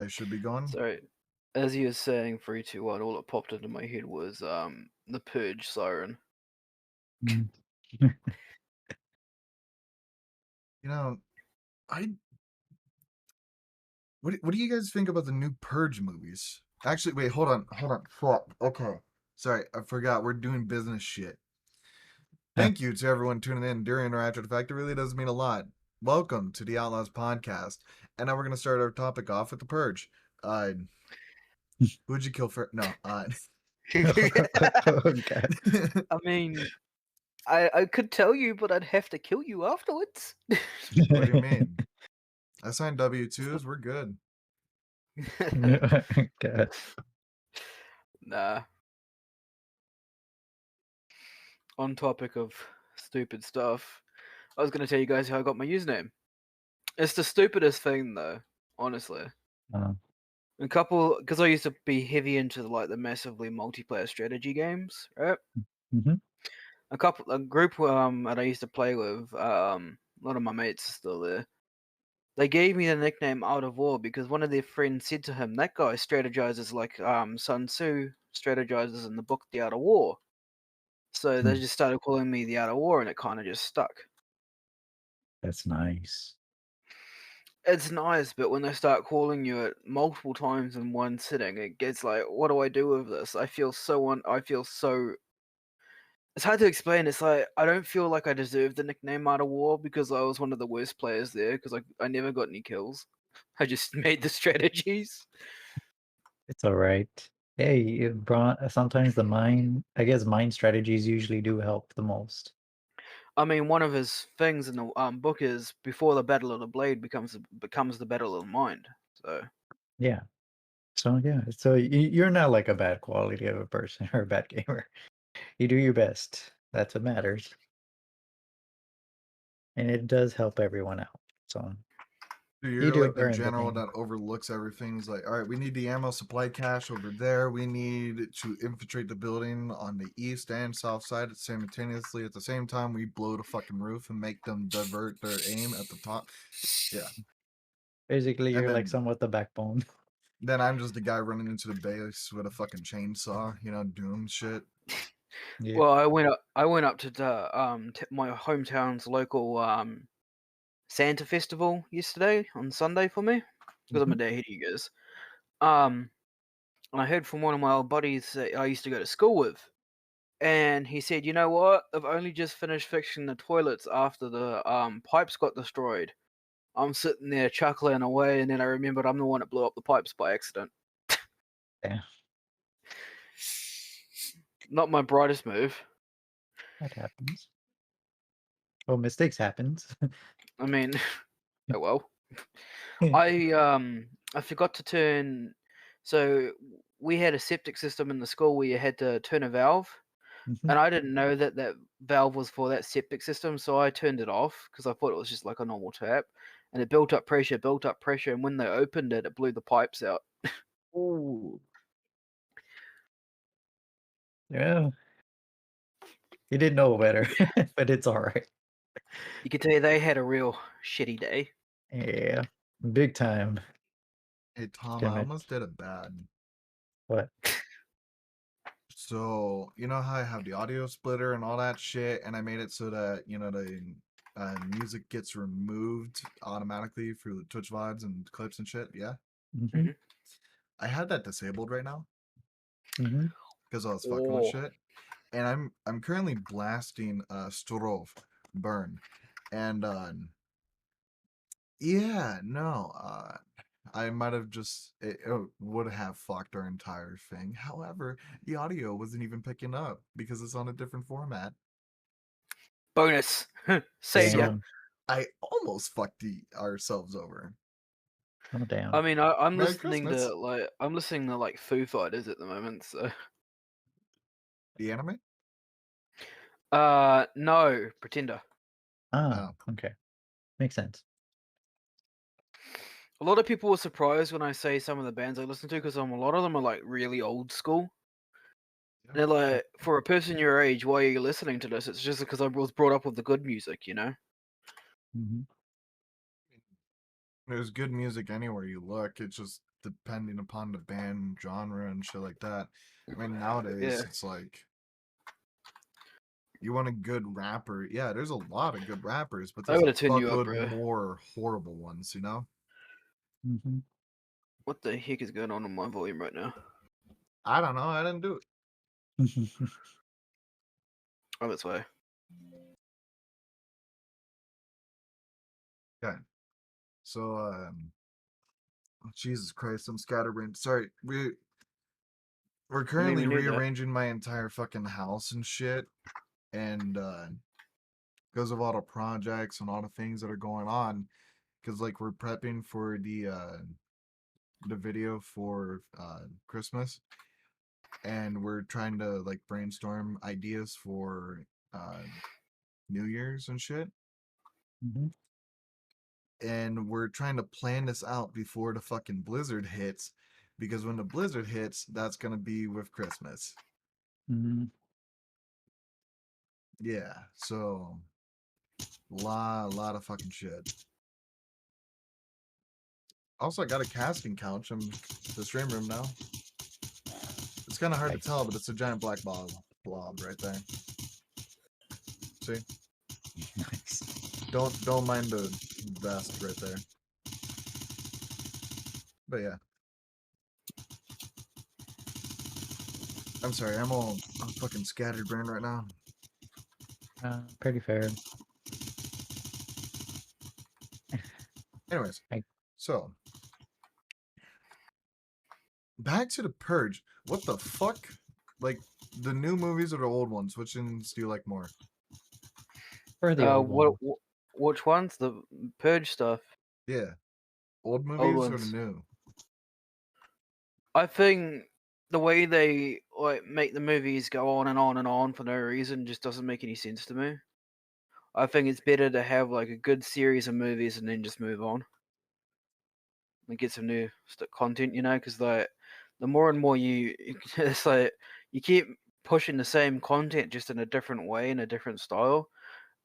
I should be going. So, as you were saying 3, 2, 1, all that popped into my head was the Purge siren. Mm. You know, I what do you guys think about the new Purge movies? Actually, wait, hold on. Fuck. Okay. Sorry, I forgot. We're doing business shit. Thank you to everyone tuning in during or after the fact. It really does mean a lot. Welcome to the Outlaws podcast. And now we're gonna start our topic off with the Purge. Who'd you kill first? No. Okay. I mean, I could tell you, but I'd have to kill you afterwards. What do you mean? I signed W-2s. We're good. Okay. Nah. On topic of stupid stuff, I was gonna tell you guys how I got my username. It's the stupidest thing, though. Honestly, Uh, because I used to be heavy into the massively multiplayer strategy games, right? mhm. A group that I used to play with, a lot of my mates are still there. They gave me the nickname Out of War because one of their friends said to him, "That guy strategizes like Sun Tzu strategizes in the book The Art of War." So they Hmm. just started calling me The Art of War, and it kind of just stuck. That's nice. It's nice, but when they start calling you it multiple times in one sitting, it gets like, what do I do with this? I feel so. It's hard to explain. It's like I don't feel like I deserve the nickname Art of War because I was one of the worst players there because I never got any kills. I just made the strategies. It's all right. Hey, sometimes I guess mind strategies usually do help the most. I mean, one of his things in the book is before the Battle of the Blade becomes the Battle of the Mind. So Yeah. So yeah. So you're not like a bad quality of a person or a bad gamer. You do your best. That's what matters, and it does help everyone out. So So you you're do like the earn the general name. that overlooks everything. He's like, all right, we need the ammo supply cache over there. We need to infiltrate the building on the east and south side simultaneously. At the same time, we blow the fucking roof and make them divert their aim at the top. Yeah. Basically, And you're like somewhat the backbone. then I'm just the guy running into the base with a fucking chainsaw, doom shit. Yeah. well, I went up to my hometown's local Santa festival yesterday on Sunday for me because I'm a Mhm. day ahead of you guys. And I heard from one of my old buddies that I used to go to school with, and he said, "You know what? I've only just finished fixing the toilets after the pipes got destroyed." I'm sitting there chuckling away, and then I remembered I'm the one that blew up the pipes by accident. Yeah, Not my brightest move. that happens. Well, mistakes happens. I mean, oh well. I forgot to turn. So we had a septic system in the school where you had to turn a valve, Mhm. and I didn't know that that valve was for that septic system, so I turned it off because I thought it was just like a normal tap, and it built up pressure, and when they opened it, it blew the pipes out. Ooh. Yeah, you didn't know better, but it's all right. You could tell they had a real shitty day. Yeah, big time. Hey, Tom, I Damn it. almost did it bad. What? So, you know how I have the audio splitter and all that shit, and I made it so that, the music gets removed automatically through the Twitch VODs and clips and shit, yeah? Mhm, Mhm. I had that disabled right now mhm. because I was fucking with Oh, shit. And I'm currently blasting Strov Burn. And yeah, no, I might have it would have fucked our entire thing. However, the audio wasn't even picking up because it's on a different format. bonus savior. So Damn. I almost fucked ourselves over. Oh, I damn. mean, I'm Merry listening Christmas. to like Foo Fighters at the moment. So, The anime? no, Pretender. Ah, Oh. okay. Makes sense. A lot of people were surprised when I say some of the bands I listen to because a lot of them are like really old school. Yeah. They're like, for a person your age, why are you listening to this? It's just because I was brought up with the good music, you know? Mhm. There's good music anywhere you look. It's just depending upon the band genre and shit like that. I mean, nowadays Yeah. it's like you want a good rapper. Yeah, there's a lot of good rappers, but I there's a gotta turn you up, fuckload bro. more horrible ones, you know? Mhm. What the heck is going on my volume right now? I don't know. I didn't do it. Oh, that's why. Okay. So, Jesus Christ, I'm scatterbrained. Sorry, we're You made currently me do that. rearranging my entire fucking house and shit, and because of all the projects and all the things that are going on, because like we're prepping for the video for Christmas, and we're trying to like brainstorm ideas for uh New Year's and shit. Mhm. And we're trying to plan this out before the fucking blizzard hits, because when the blizzard hits, that's gonna be with Christmas. Mhm. Yeah, so lot of fucking shit. Also, I got a casting couch in the stream room now. It's kind of hard to Nice. tell, but it's a giant black blob right there. See? Nice. Don't mind the vest right there. But yeah. I'm sorry, I'm fucking scattered brain right now. Pretty fair. Anyways, I- so back to the Purge. What the fuck? Like the new movies or the old ones? Which ones do you like more? For the old one. Which ones? The Purge stuff. Yeah, old Old movies or the ones. new? I think the way they like make the movies go on and on and on for no reason just doesn't make any sense to me. I think it's better to have like a good series of movies and then just move on and get some new content, you know, because like the more and more it's like you keep pushing the same content just in a different way, in a different style,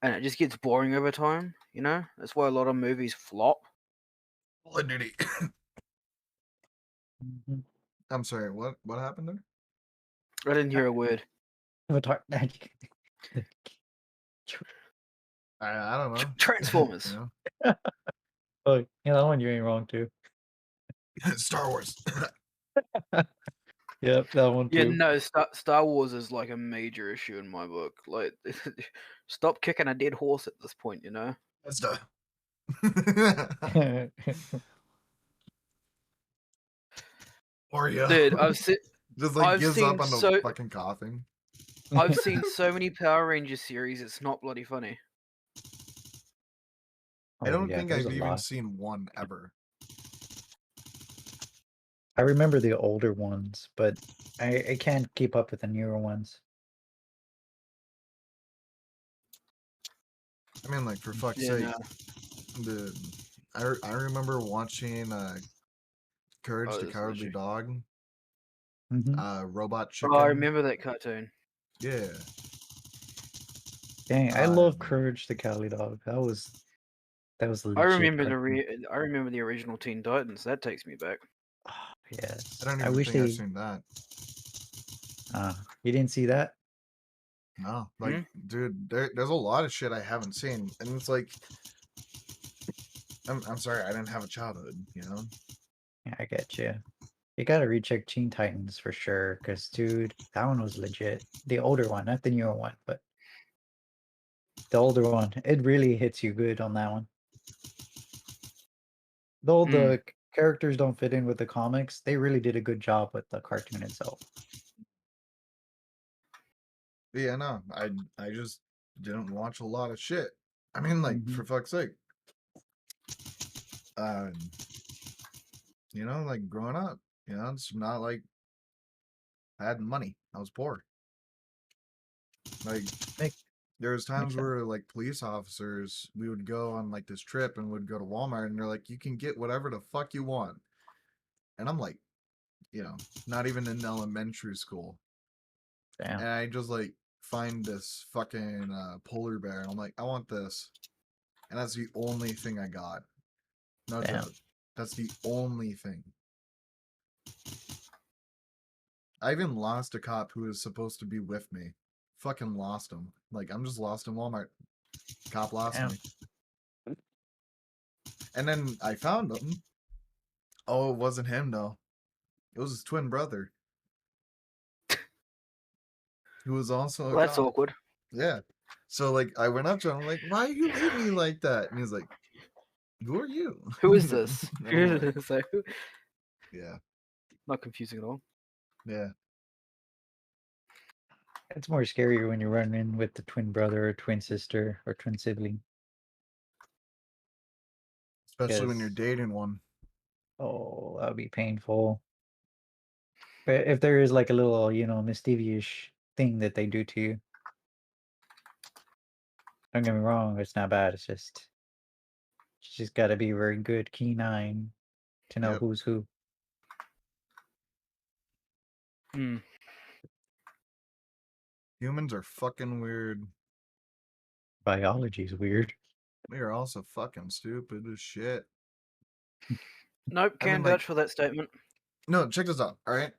and it just gets boring over time, you know. That's why a lot of movies flop. Call of Duty. Mhm. I'm sorry. What happened there? I didn't hear a word. Avatar. I don't know. Transformers. You Oh, yeah, that one you ain't wrong too. know, Star Wars. Yep, that one Yeah, too. no, Star Wars is like a major issue in my book. Like, stop kicking a dead horse at this point, you know? That's the. Or yeah, Dude, just like I've gives up seen on the so fucking coughing. I've seen so many Power Rangers series. It's not bloody funny. I Oh don't yeah, think there's I've a even lot. seen one ever. I remember the older ones, but I can't keep up with the newer ones. I mean, like for fuck's Yeah, sake, no. the I remember watching Courage Oh, the there's an Cowardly issue. Dog, Hmm. Robot Oh, I Chicken. remember that cartoon. Yeah. Dang, I love Courage the Cowardly Dog. That was I legit remember cartoon. I remember the original Teen Titans. That takes me back. Oh, I yes. don't I even wish think I've they. seen that. You didn't see that? No, like, Hmm? dude, there's a lot of shit I haven't seen, and it's like, I'm sorry, I didn't have a childhood, you know. Yeah, I get you. You gotta recheck Teen Titans for sure, cause dude, that one was legit. The older one, not the newer one, but the older one. It really hits you good on that one. Though Mm. the characters don't fit in with the comics, they really did a good job with the cartoon itself. But yeah, no, I just didn't watch a lot of shit. I mean, like, Mhm. for fuck's sake, um, you know, like growing up, you know, it's not like I had money. I was poor. Like, Make there was times makes sense. where like police officers, we would go on like this trip and would go to Walmart, and they're like, you can get whatever the fuck you want, and I'm like, you know, not even in elementary school, Damn. and I just like find this fucking polar bear, and I'm like, I want this, and that's the only thing I got. No Damn. joke. That's the only thing. I even lost a cop who was supposed to be with me. Fucking lost him. Like, I'm just lost in Walmart. Cop lost Damn. me. And then I found him. Oh, it wasn't him though. It was his twin brother, who was also a Well, that's cop. awkward. Yeah. So like I went up to him, I'm like, why you leave me like that? And he's like, who are you? Who is this? And I'm like, So, yeah, not confusing at all. yeah. It's more scarier when you run in with the twin brother or twin sister or twin sibling. Especially when you're Yes. dating one. Oh, that would be painful. But if there is like a little, mischievous thing that they do to you, don't get me wrong, it's not bad. It's just got to be a very good, keen eye to know Yep. who's who. Hmm. Humans are fucking weird. Biology is weird. We are also fucking stupid as shit. Nope, I mean, can't like, vouch for that statement. no, check this out. All right.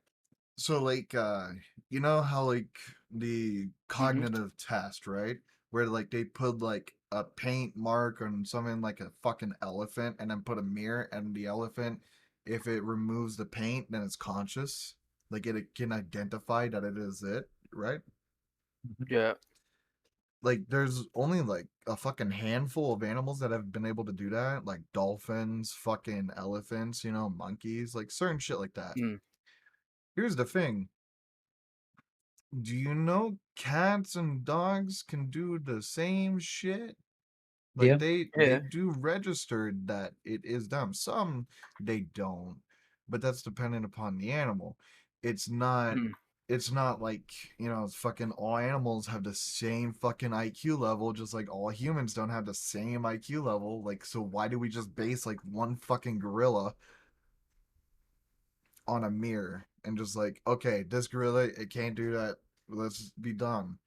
So like you know how like the cognitive test, right? Where like they put like a paint mark on something like a fucking elephant and then put a mirror and the elephant, if it removes the paint, then it's conscious. Like it can identify that it is it, right? Yeah. Like there's only like a fucking handful of animals that have been able to do that, like dolphins, fucking elephants, monkeys, like certain shit like that. Hmm. Here's the thing. Do you know cats and dogs can do the same shit? Like Yeah. they Yeah. do register that it is them. Some they don't, but that's dependent upon the animal. It's not Hmm. it's not like, fucking all animals have the same fucking IQ level, just like all humans don't have the same IQ level. Like, so why do we just base like one fucking gorilla on a mirror and just like, okay, this gorilla, it can't do that. Let's be done.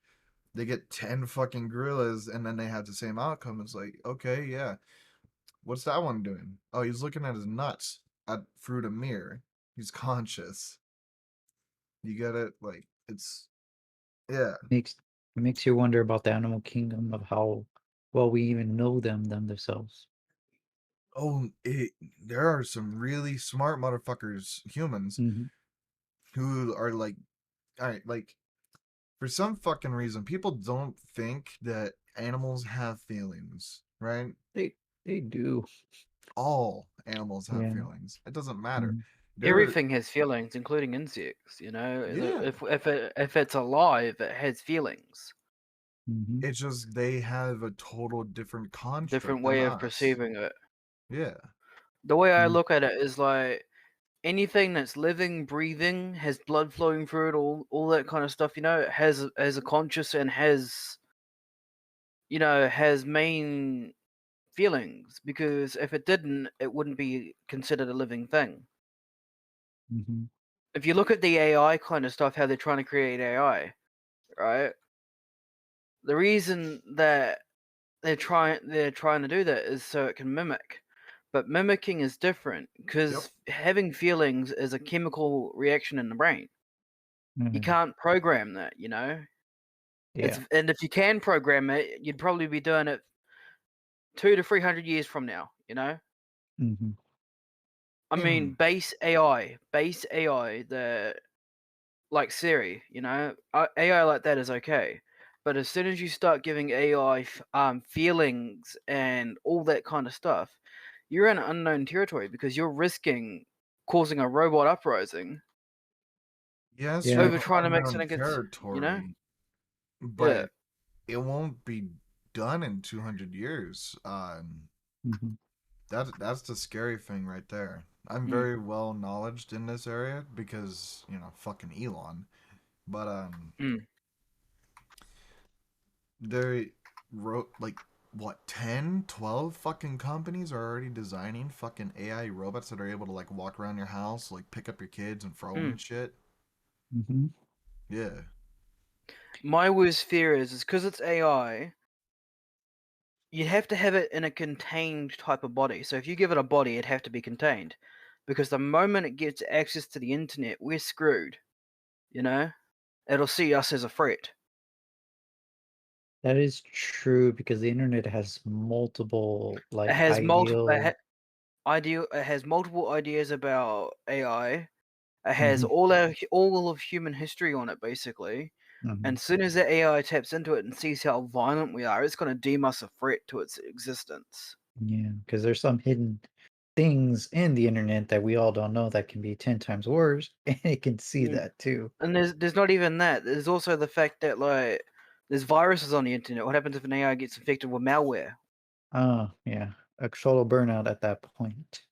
They get 10 fucking gorillas and then they have the same outcome. It's like, okay, yeah. What's that one doing? Oh, he's looking at his nuts through the mirror. He's conscious. You get it? Like, it's, yeah. Makes you wonder about the animal kingdom of how well we even know them themselves. Oh, there are some really smart motherfuckers, humans, Mm-hmm. who are like, all right, like, for some fucking reason, people don't think that animals have feelings, right? They do. All animals have Yeah. feelings. It doesn't matter. Mm-hmm. Everything has feelings, including insects. Yeah. If it's alive, it has feelings. Mm-hmm. It's just they have a total different Different construct than way of us. perceiving it. Yeah. The way I Mm-hmm. look at it is like anything that's living, breathing, has blood flowing through it, all that kind of stuff. It has a conscious and has main feelings. Because if it didn't, it wouldn't be considered a living thing. Mm-hmm. If you look at the AI kind of stuff, how they're trying to create AI, right? The reason that they're trying to do that is so it can mimic. But mimicking is different Yep. because having feelings is a chemical reaction in the brain. You Mm-hmm. can't program that, Yeah. and if you can program it, you'd probably be doing it 200 to 300 years from now. Mm-hmm. I mean, base AI, that like Siri, AI like that is okay. But as soon as you start giving AI feelings and all that kind of stuff, you're in unknown territory because you're risking causing a robot uprising Yes, Yeah. you're over in trying to make unknown something territory, Yeah. but it won't be done in 200 years. Mm-hmm. That's the scary thing right there. I'm Mm. very well knowledged in this area because, fucking Elon. But Mm. they wrote like what 10, 12 fucking companies are already designing fucking AI robots that are able to like walk around your house, like pick up your kids and throw them and shit. Mm-hmm. Yeah. My worst fear is because it's AI, you'd have to have it in a contained type of body. So if you give it a body, it'd have to be contained. Because the moment it gets access to the internet, we're screwed. You know, it'll see us as a threat. That is true because the internet has multiple It like has multiple ideal. It has multiple ideas about AI. It has Mhm, all of human history on it, basically. mhm. And as soon as the AI taps into it and sees how violent we are, it's going to deem us a threat to its existence. Yeah, because there's some hidden things in the internet that we all don't know that can be 10 times worse, and it can see Mm. that too. And there's not even that. There's also the fact that like there's viruses on the internet. What happens if an AI gets infected with malware? Oh, yeah, a total burnout at that point.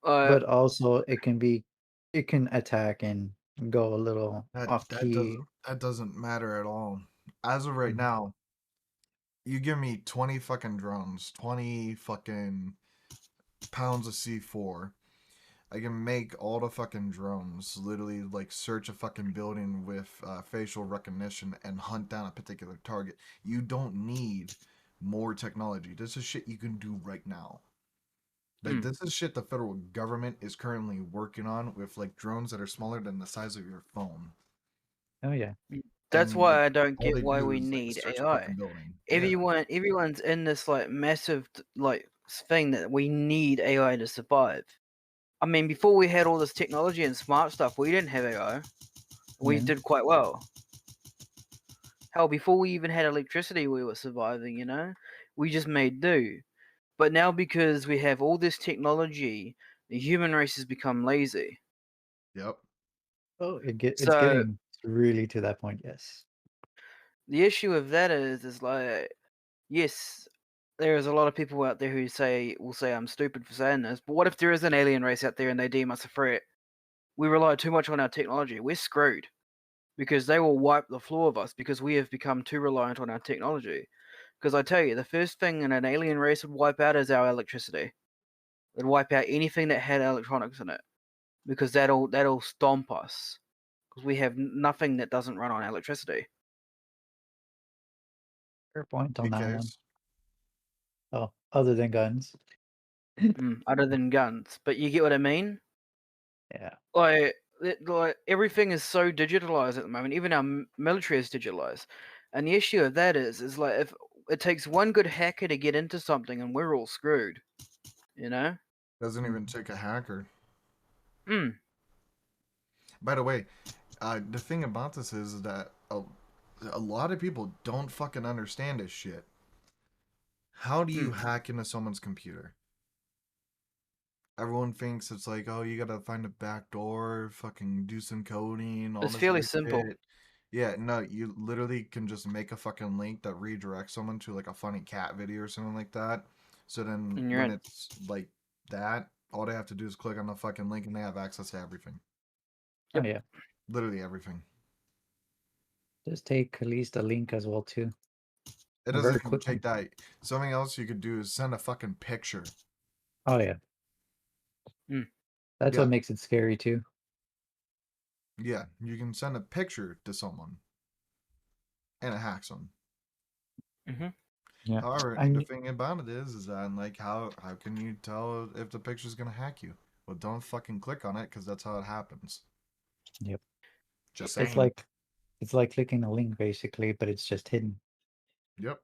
Uh, But also it can attack and go a little That off that doesn't key. that doesn't matter at all. As of right Mhm. now, you give me 20 fucking drones, 20 fucking pounds of C4. I can make all the fucking drones literally like search a fucking building with facial recognition and hunt down a particular target. You don't need more technology. This is shit you can do right now. Like mm, this is shit the federal government is currently working on with like drones that are smaller than the size of your phone. Oh yeah. mm. That's And like why I don't all get they why do we is like need search a AI. fucking building. Yeah. Everyone's in this like massive like thing that we need AI to survive. I mean, before we had all this technology and smart stuff, we didn't have AI. We Yeah. did quite well. Hell, before we even had electricity, we were surviving. We just made do. But now, because we have all this technology, the human race has become lazy. Yep. Oh, it's So getting really to that point, yes. the issue of that is like, yes, there's a lot of people out there who will say I'm stupid for saying this, but what if there is an alien race out there and they deem us a threat? We rely too much on our technology. We're screwed because they will wipe the floor of us because we have become too reliant on our technology. Because I tell you, the first thing an alien race would wipe out is our electricity. They'd wipe out anything that had electronics in it because that'll stomp us because we have nothing that doesn't run on electricity. Fair point on that one. AKs. Oh, other than guns. Other than guns, but you get what I mean? Yeah. Like everything is so digitalized at the moment. Even our military is digitalized, and the issue of that is like if it takes one good hacker to get into something, and we're all screwed. You know? Doesn't even Mhm. take a hacker. Mm, By the way, the thing about this is that a lot of people don't fucking understand this shit. How do you mm. hack into someone's computer? Everyone thinks it's like, oh, you gotta find a back door, fucking do some coding, all It's this fairly other simple, shit. Yeah, no, you literally can just make a fucking link that redirects someone to like a funny cat video or something like that. So then and you're when in. it's like that, all they have to do is click on the fucking link and they have access to everything. Oh Yep. yeah. Literally everything. Just take at least a link as well too. It A doesn't very even quick take one. that. Something else you could do is send a fucking picture. Oh yeah. Mm, That's Yeah, what makes it scary too. yeah. You can send a picture to someone and it hacks them. hmm Yeah. However, I the kn- thing about it is that like how can you tell if the picture's gonna hack you? Well, don't fucking click on it because that's how it happens. yep. Just It's saying. like it's like clicking a link basically, but it's just hidden. Yep.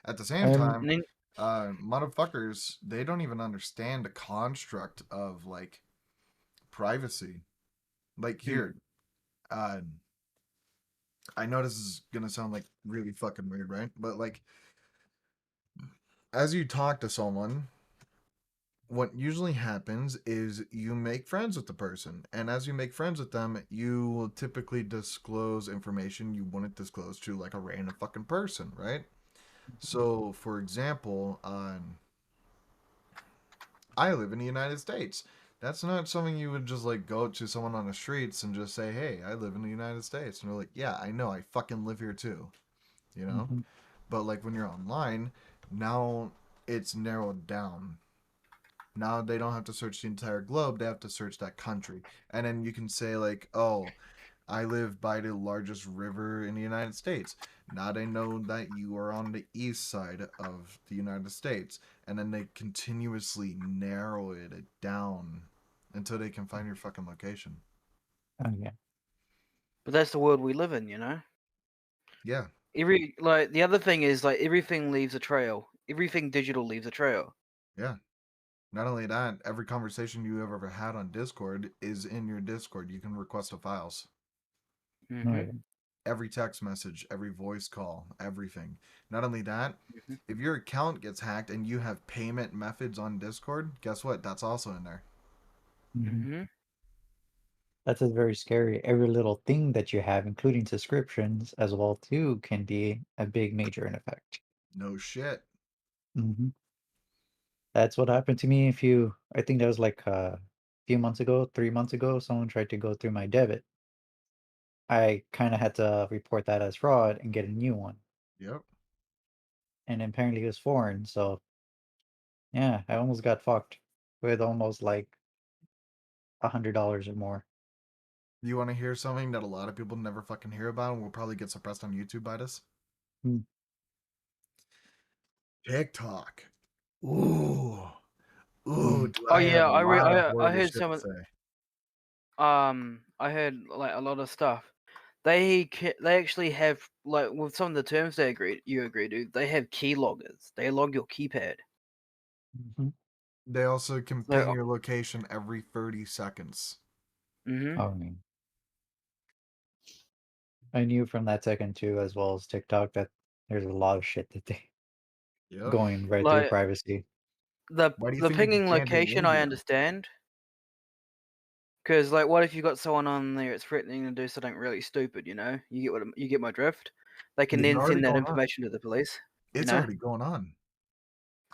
At the same Um time, And then, motherfuckers, they don't even understand the construct of like privacy. Like mm, here, uh, I know this is gonna sound like really fucking weird, right? But like, as you talk to someone, what usually happens is you make friends with the person, and as you make friends with them, you will typically disclose information you wouldn't disclose to like a random fucking person, right? So, for example, I live in the United States. That's not something you would just like go to someone on the streets and just say, "Hey, I live in the United States," and they're like, "Yeah, I know, I fucking live here too," you know. mhm. But like when you're online, now it's narrowed down. Now they don't have to search the entire globe, they have to search that country. And then you can say like, "Oh, I live by the largest river in the United States." Now they know that you are on the east side of the United States. And then they continuously narrow it down until they can find your fucking location. Oh yeah. But that's the world we live in, you know. Yeah. The other thing is like everything leaves a trail. Everything digital leaves a trail. Yeah. Not only that, every conversation you have ever had on Discord is in your Discord. You can request the files. Oh, Mm-hmm. yeah. Every text message, every voice call, everything. Not only that, Mm-hmm. if your account gets hacked and you have payment methods on Discord, guess what? That's also in there. Mhm. Mm-hmm. That's just very scary. Every little thing that you have, including subscriptions as well too, can be a big major in effect. No shit. Hmm. That's what happened to me I think that was like a few months ago, 3 months ago, someone tried to go through my debit. I kind of had to report that as fraud and get a new one. Yep. And apparently it was foreign, so yeah, I almost got fucked with almost like $100 or more. You want to hear something that a lot of people never fucking hear about and will probably get suppressed on YouTube by this? Hmm. TikTok. Ooh. Ooh, Mm. do Oh I have yeah, a lot of I horrible heard shit to say. I heard like a lot of stuff. They actually have like with some of the terms you agree to. They have key loggers. They log your keypad. Mhm. They also can ping So, your location every 30 seconds. mm-hmm. Oh, man. I knew from that second too, as well as TikTok, that there's a lot of shit that they Yep. going right through Like privacy. Why do you the think you pinging can't do location, I India? understand. Because like, what if you got someone on there that's threatening to do something really stupid? You know, you get my drift. They can It's then already send that going on. information to the police. You It's know. already going on.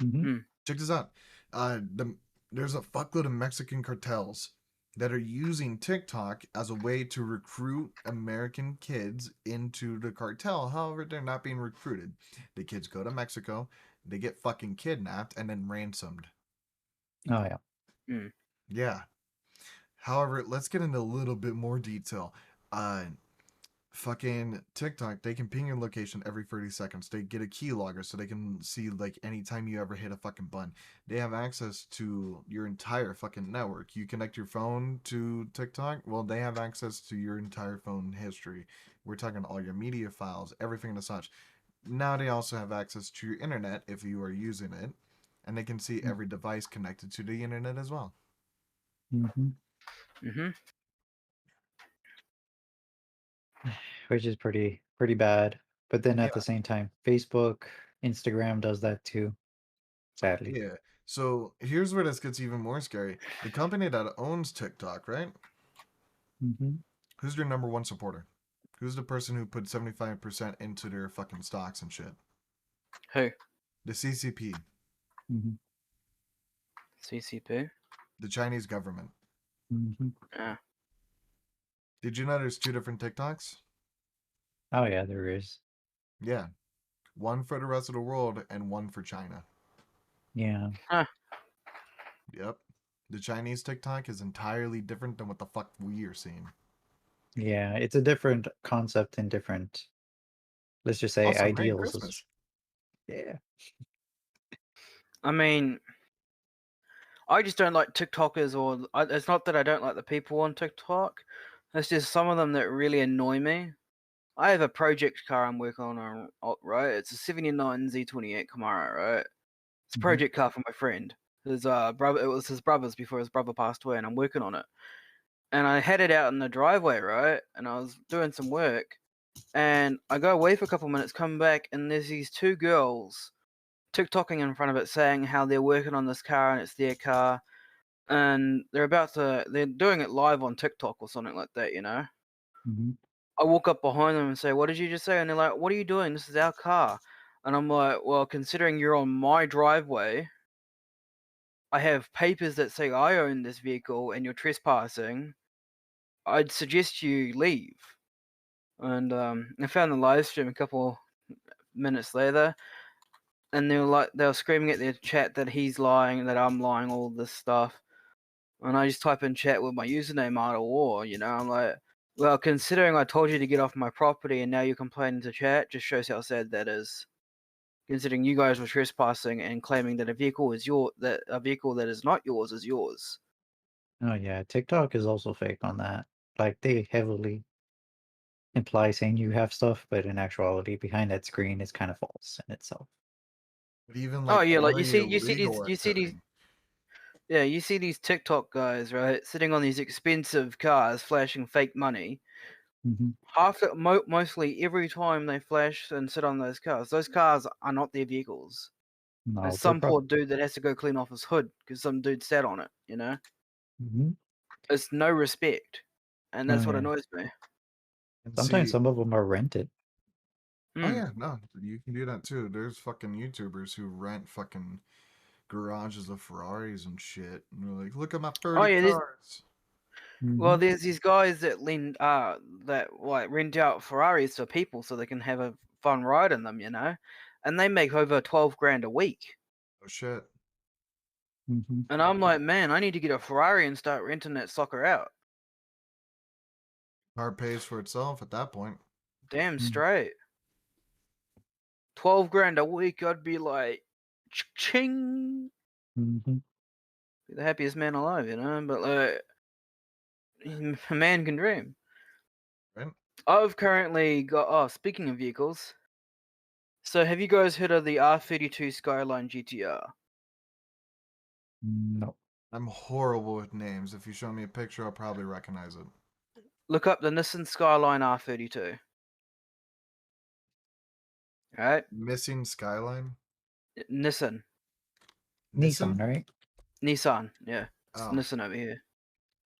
Mhm. Hmm. Check this out. There's a fuckload of Mexican cartels that are using TikTok as a way to recruit American kids into the cartel. However, they're not being recruited. The kids go to Mexico, they get fucking kidnapped and then ransomed. Oh yeah. Mm. Yeah. However, let's get into a little bit more detail. Uh, fucking TikTok, they can ping your location every 30 seconds. They get a keylogger so they can see like anytime you ever hit a fucking button. They have access to your entire fucking network. You connect your phone to TikTok, well, they have access to your entire phone history. We're talking all your media files, everything and such. Now they also have access to your internet if you are using it, and they can see every device connected to the internet as well. Mm-hmm. Mm-hmm. Which is pretty bad. But then at the Yeah, same time, Facebook, Instagram does that too, sadly. yeah. So here's where this gets even more scary. The company that owns TikTok, right? Mm-hmm. Who's your number one supporter? Who's the person who put 75% into their fucking stocks and shit? Who? The CCP, Mm-hmm. CCP. the Chinese government. Mm-hmm. Yeah. Did you know there's two different TikToks? Oh yeah, there is. Yeah. One for the rest of the world and one for China. Yeah. Huh. Yep. The Chinese TikTok is entirely different than what the fuck we are seeing. Yeah. It's a different concept and different, let's just say, Also, Merry ideals. Christmas. Yeah. I mean, I just don't like TikTokers, it's not that I don't like the people on TikTok. It's just some of them that really annoy me. I have a project car I'm working on, right? It's a 79 Z28 Camaro, right? It's a Mhm. project car for my friend. His brother, it was his brother's before his brother passed away, and I'm working on it. And I had it out in the driveway, right? And I was doing some work, and I go away for a couple minutes, come back, and there's these two girls TikToking in front of it, saying how they're working on this car and it's their car, and they're doing it live on TikTok or something like that, you know. Mhm. I walk up behind them and say, "What did you just say?" And they're like, "What are you doing? This is our car." And I'm like, "Well, considering you're on my driveway, I have papers that say I own this vehicle and you're trespassing. I'd suggest you leave." And I found the live stream a couple minutes later, and they were screaming at their chat that he's lying, that I'm lying, all this stuff. And I just type in chat with my username Art of War, you know. I'm like, well, considering I told you to get off my property and now you're complaining to chat, just shows how sad that is. Considering you guys were trespassing and claiming that a vehicle that is not yours is yours. Oh yeah, TikTok is also fake on that. Like they heavily imply saying you have stuff, but in actuality, behind that screen is kind of false in itself. But even Oh like yeah, like any illegal you see these activity. yeah, you see these TikTok guys, right, sitting on these expensive cars flashing fake money. Mm-hmm. Mostly every time they flash and sit on those cars are not their vehicles. No, There's they're some poor dude that has to go clean off his hood because some dude sat on it, you know? Mm-hmm. It's no respect. And Oh that's what yeah. annoys me. And Sometimes see, some of them are rented. oh Mm. yeah, no, you can do that too. There's fucking YouTubers who rent fucking garages of Ferraris and shit. And they're like, look at my Oh 30 yeah, cars. Mm-hmm. there's these guys that rent out Ferraris to people so they can have a fun ride in them, you know? And they make over 12 grand a week. Oh shit. Mm-hmm. And I'm like, man, I need to get a Ferrari and start renting that sucker out. Car pays for itself at that point. Damn Mm-hmm. straight. 12 grand a week, I'd be like, ching. Mm-hmm. Be the happiest man alive, you know? But like, a man can dream. Right? I've currently got. Oh, speaking of vehicles, so have you guys heard of the R32 Skyline GTR? No. I'm horrible with names. If you show me a picture, I'll probably recognize it. Look up the Nissan Skyline R32. Alright? Missing Skyline? Nissan. Nissan, Nissan? right? Nissan, yeah. It's Oh, Nissan over here.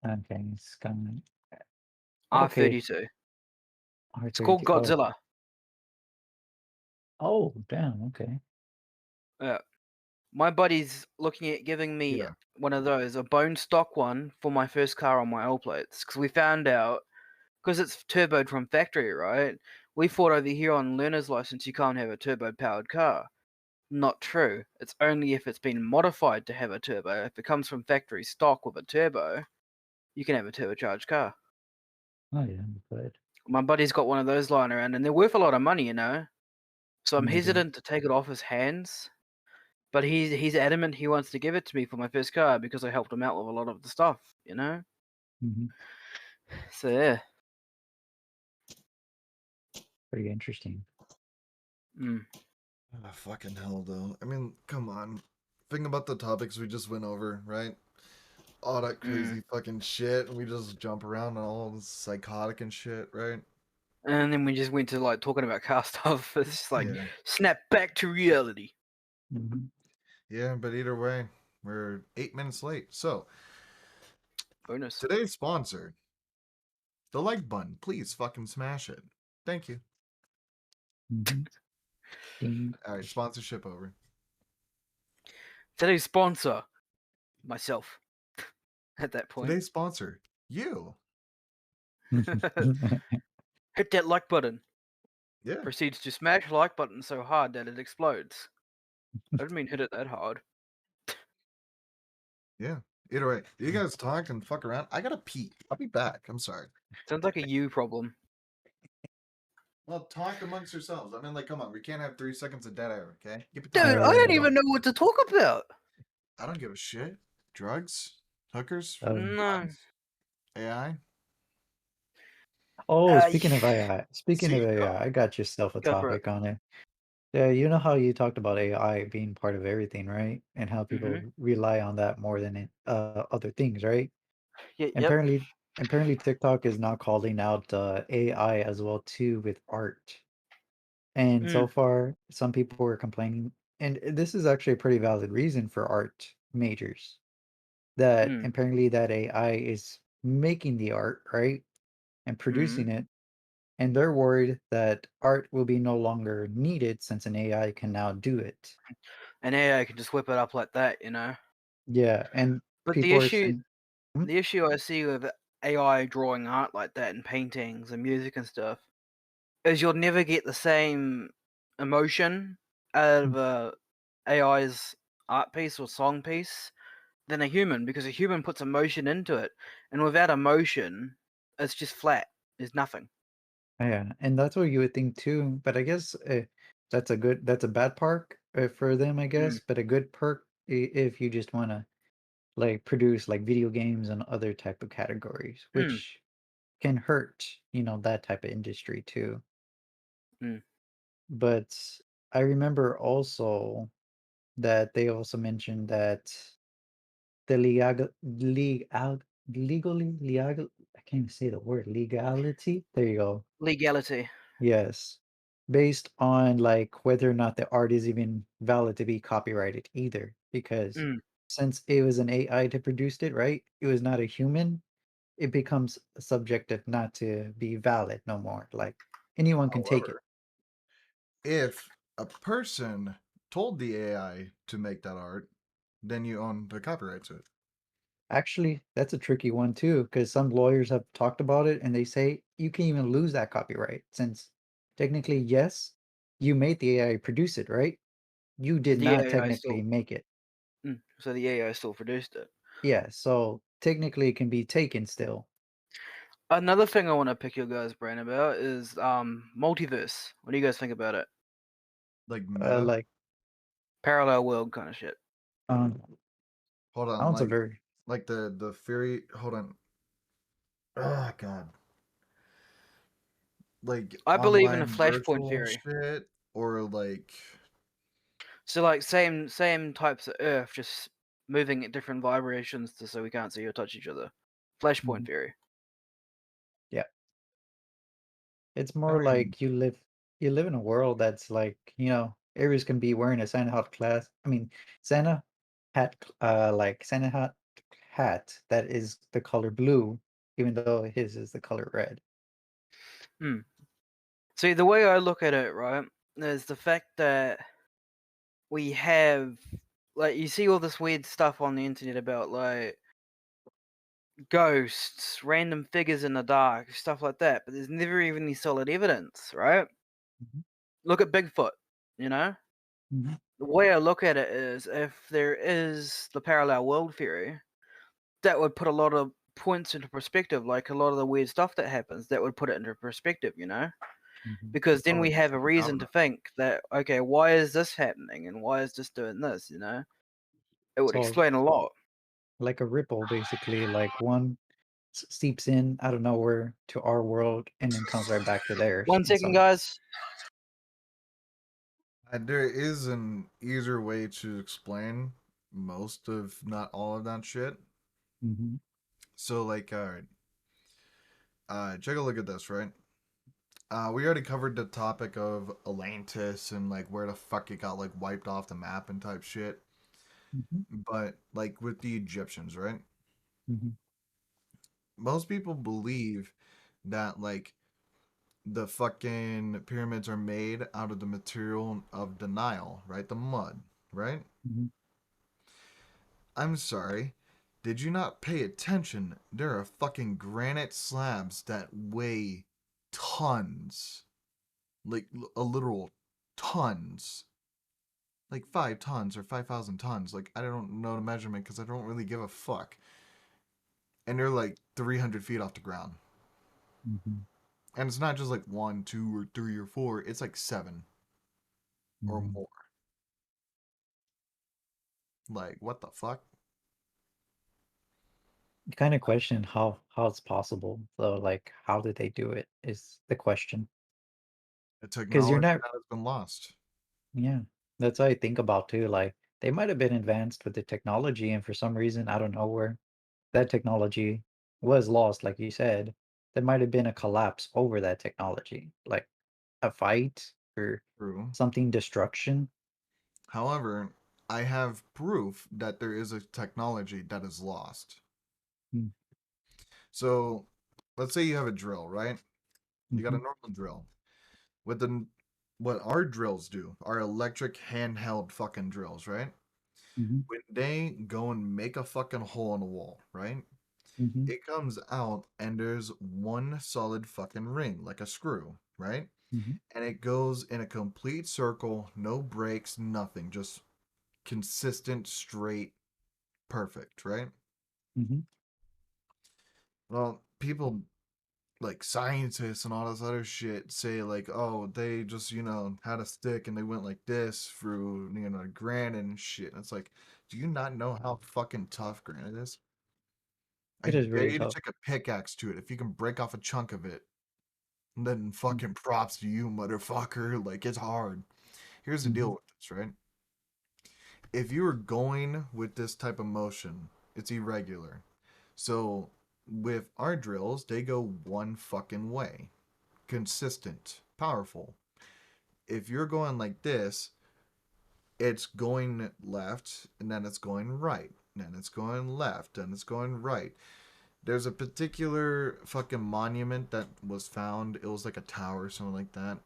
Okay, Skyline. Okay, R32. It's called R32. Oh, Godzilla. oh, damn. Okay. Yeah. My buddy's looking at giving me yeah. one of those, a bone stock one, for my first car on my L plates. Because we found out, because it's turboed from factory, right? We thought over here on learner's license you can't have a turbo powered car. Not true. It's only if it's been modified to have a turbo. If it comes from factory stock with a turbo, you can have a turbocharged car. Oh yeah, good. My buddy's got one of those lying around, and they're worth a lot of money, you know. So I'm Yeah, dude. hesitant to take it off his hands, but he's adamant he wants to give it to me for my first car because I helped him out with a lot of the stuff, you know. Mm-hmm. So yeah. Pretty interesting. Mm. Oh, fucking hell, though. I mean, come on. Think about the topics we just went over, right? All that Mm. crazy fucking shit, and we just jump around and all this psychotic and shit, right? And then we just went to like talking about car stuff. It's just like Yeah. snap back to reality. Mm-hmm. Yeah, but either way, we're 8 minutes late. So, Bonus. today's sponsor, the like button. Please fucking smash it. Thank you. Mm-hmm. Ding. All right, sponsorship over. Today's sponsor, myself. At that point, Today's sponsor, you. hit that like button. Yeah. Proceeds to smash like button so hard that it explodes. I didn't mean hit it that hard. Yeah. Either way, you guys talk and fuck around. I gotta pee. I'll be back. I'm sorry. Sounds like a you problem. Well, talk amongst yourselves. I mean, like, come on. We can't have 3 seconds of dead air, okay? Get Dude, I talking. don't even know what to talk about. I don't give a shit. Drugs? Hookers? Um, No. Guns? AI? oh, speaking of Uh, AI, speaking of See? AI, I got yourself a go for it. topic on it. Yeah, you know how you talked about AI being part of everything, right? And how people Mm-hmm. rely on that more than other things, right? Yep. Apparently TikTok is now calling out AI as well too with art. And so Mm, far, some people were complaining, and this is actually a pretty valid reason for art majors, that mm, apparently that AI is making the art, right? And mm. producing it, and they're worried that art will be no longer needed since an AI can now do it. And AI can just whip it up like that, you know. Yeah, and But people are saying, "Hmm? the issue I see with AI drawing art like that and paintings and music and stuff is you'll never get the same emotion out Hmm, of a AI's art piece or song piece than a human because a human puts emotion into it, and without emotion, it's just flat. There's nothing. yeah," and that's what you would think too. But I guess that's a bad perk for them, I Mm, guess. But a good perk if you just want to like produce like video games and other type of categories, mm. which can hurt, that type of industry too. Mm. But I remember also that they also mentioned that the legally I can't even say the word legality. There you go. Legality. Yes. Based on like whether or not the art is even valid to be copyrighted either. Because Mm. since it was an AI that produced it, right? It was not a human, it becomes subjective not to be valid no more. Like anyone can take it. However, if a person told the AI to make that art, then you own the copyright to it. Actually, that's a tricky one too, because some lawyers have talked about it and they say you can even lose that copyright since technically, yes, you made the AI produce it, right? You did The not AI technically still. make it. So the AI still produced it. Yeah, so technically it can be taken still. Another thing I want to pick your guys' brain about is multiverse. What do you guys think about it? Like meta. Like, Parallel world kind of shit. um, Hold on, sounds a very like the Fury. Hold on. Oh God. Like I believe in a online flashpoint virtual theory. shit, or like So like same types of Earth, just moving at different vibrations so we can't see or touch each other. Flashpoint Mhm. theory. Yeah. It's I more mean, like you live in a world that's like, Aries can be wearing a Santa hat class. I mean, Santa Santa hat that is the color blue, even though his is the color red. Hmm. See, the way I look at it, right, is the fact that we have, like, you see all this weird stuff on the internet about, like, ghosts, random figures in the dark, stuff like that, but there's never even any solid evidence, right? Mhm. Look at Bigfoot, you know? Mhm. The way I look at it is if there is the parallel world theory, that would put a lot of points into perspective, like a lot of the weird stuff that happens, that would put it into perspective, Mhm. because or then we like have a reason to phenomena. Mm-hmm. think that, okay, why is this happening and why is this doing this, it would So explain a lot. like a ripple, basically, like one seeps in out of nowhere to our world and then comes right back to theirs One and second, so on. guys. And there is an easier way to explain most of, not all of that shit. Mhm. So like, all right, take a look at this, right? We already covered the topic of Atlantis and like where the fuck it got like wiped off the map and type shit. Mhm. But like with the Egyptians, right? Mhm. Most people believe that like the fucking pyramids are made out of the material of the Nile, right? The mud, right? Mhm. I'm sorry. Did you not pay attention? There are fucking granite slabs that weigh tons. Like a literal tons. Like 5 tons or 5,000 tons. Like, I don't know the measurement because I don't really give a fuck. And they're like 300 feet off the ground. Mhm. And it's not just like one, two, or three, or four. It's like seven or Mhm. more. Like, what the fuck? You kind of question how it's possible. So like how did they do it is the question. The Because you're technology not that has been lost. yeah. That's what I think about too. Like they might have been advanced with the technology and for some reason, I don't know where that technology was lost, like you said. There might have been a collapse over that technology, like a fight or True. something destruction. However, I have proof that there is a technology that is lost. Mm. So, let's say you have a drill, right? You got a Mhm. normal drill. With the what our drills do, our electric handheld fucking drills, right? Mhm. When they go and make a fucking hole in the wall, right? Mhm. It comes out and there's one solid fucking ring, like a screw, right? Mhm. And it goes in a complete circle, no breaks, nothing, just consistent, straight, perfect, right? Mhm. Well, people like scientists and all this other shit say like, oh, they just had a stick and they went like this through granite and shit. And it's like, do you not know how fucking tough granite is? I It is dare really you to tough. take a pickaxe to it. If you can break off a chunk of it, then fucking props to you, motherfucker. Like, it's hard. Here's the deal Mhm. with this, right? If you are going with this type of motion, it's irregular. So with our drills, they go one fucking way. Consistent, powerful. If you're going like this, it's going left and then it's going right. And then it's going left and it's going right. There's a particular fucking monument that was found. It was like a tower or something like that.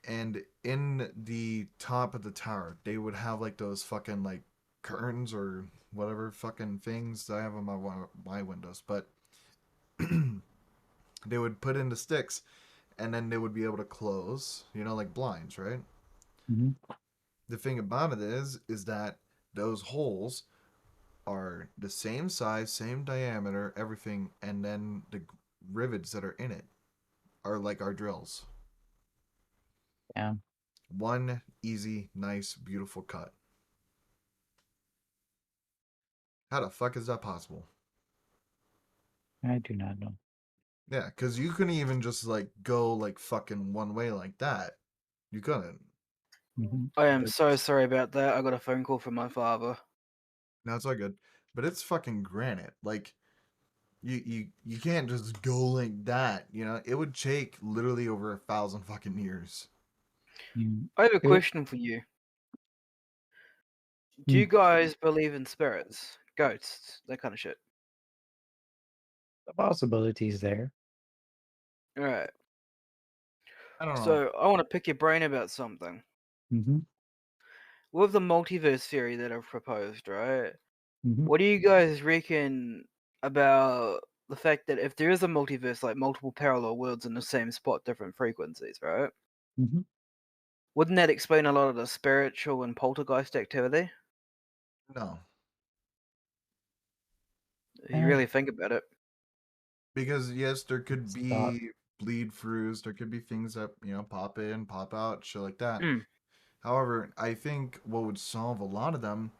And in the top of the tower, they would have like those fucking like curtains or whatever fucking things that I have on my windows, but they would put in the sticks and then they would be able to close, like blinds, right? Mhm. The thing about it is that those holes are the same size, same diameter, everything, and then the rivets that are in it are like our drills. Yeah, One easy, nice, beautiful cut. How the fuck is that possible? I do not know. Yeah, because you couldn't even just like go like fucking one way like that. You couldn't. Mhm. I am But so sorry about that. I got a phone call from my father. No, it's all good. But it's fucking granite. Like you can't just go like that. It would take literally over 1,000 fucking years. I have a it, question for you. Do you mm, guys believe in spirits, ghosts, that kind of shit? the possibilities there. All right. I don't know. So I want to pick your brain about something. Hmm. With the multiverse theory that I've proposed, right? Hmm. What do you guys reckon about the fact that if there is a multiverse, like multiple parallel worlds in the same spot, different frequencies, right? Hmm. Wouldn't that explain a lot of the spiritual and poltergeist activity? No. If you really think about it. Because yes, there could It's thought. be bleed throughs, there could be things that, pop in, pop out, shit like that. Mm, However, I think what would solve a lot of them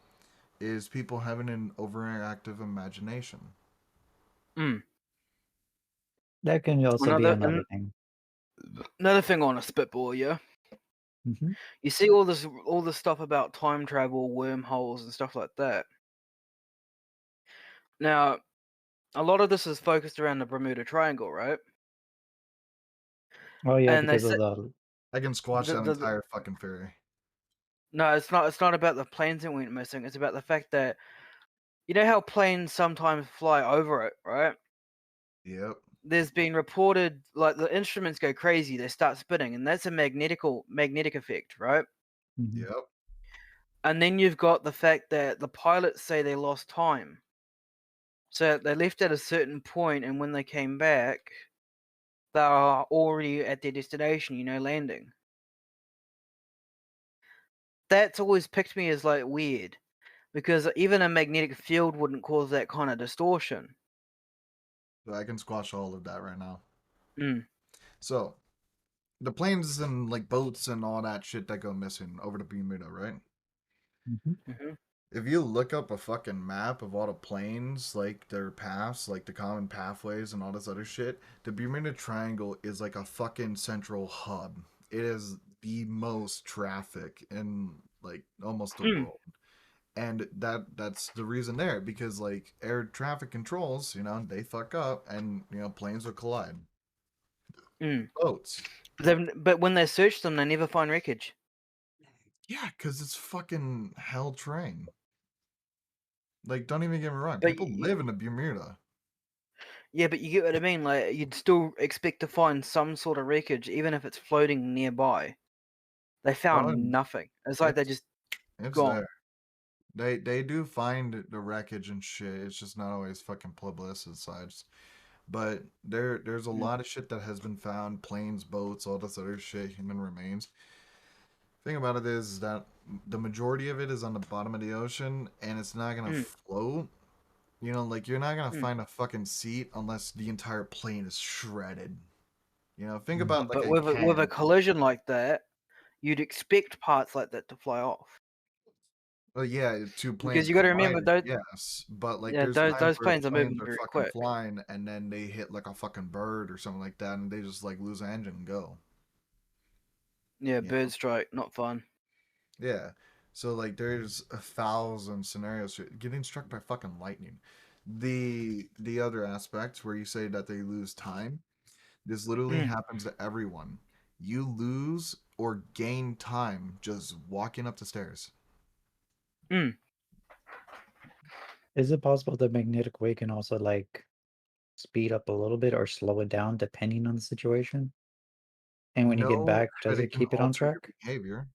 is people having an overactive imagination. mm. That can also be Another another thing. another thing on a spitball, yeah. Hmm. You see all this stuff about time travel, wormholes, and stuff like that. Now, a lot of this is focused around the Bermuda Triangle, right? Oh yeah, And they because say of the. I can squash that the entire fucking theory. no, it's not. It's not about the planes that went missing. It's about the fact that you know how planes sometimes fly over it, right? Yep. There's been reported like the instruments go crazy, they start spinning, and that's a magnetic effect, right? Mhm. Yep. And then you've got the fact that the pilots say they lost time. So they left at a certain point, and when they came back, they are already at their destination, landing. That's always picked me as like weird because even a magnetic field wouldn't cause that kind of distortion. So I can squash all of that right now. Mm. So the planes and like boats and all that shit that go missing over to Bermuda, right? Mhm. Hmm. If you look up a fucking map of all the planes, like their paths, like the common pathways and all this other shit, the Bermuda Triangle is like a fucking central hub. It is the most traffic in like almost the Mm. world. And that's the reason there because like air traffic controls, they fuck up and planes will collide. Mm. Boats. But when they search them, they never find wreckage. Yeah, because it's fucking hell terrain. Like, don't even get me wrong. But People live in the Bermuda. yeah, but you get what I mean. Like you'd still expect to find some sort of wreckage, even if it's floating nearby. They Oh, found nothing. It's like they're it's just it's gone. there. They do find the wreckage and shit. It's just not always fucking publicized. But there's a Mm. lot of shit that has been found, planes, boats, all this other shit, human remains. Thing about it is that the majority of it is on the bottom of the ocean and it's not gonna Mm. float. Like you're not gonna Mm. find a fucking seat unless the entire plane is shredded. Think Mhm. about like But a with a can. collision like that, you'd expect parts like that to fly off. Well, yeah, two Because planes you got to remember colliding, those, yes, but like yeah, there's those times those where planes are planes moving are very fucking quick. flying and then they hit like a fucking bird or something like that, and they just like lose the engine and go. Yeah, You bird know? strike, not fun. Yeah. So like there's 1,000 scenarios. Getting struck by fucking lightning. The other aspect where you say that they lose time, this literally Mm, happens to everyone. You lose or gain time just walking up the stairs. mm. Is it possible the magnetic wave can also like speed up a little bit or slow it down depending on the situation? And when you get No, back, but does it it can keep it on alter your track? behavior.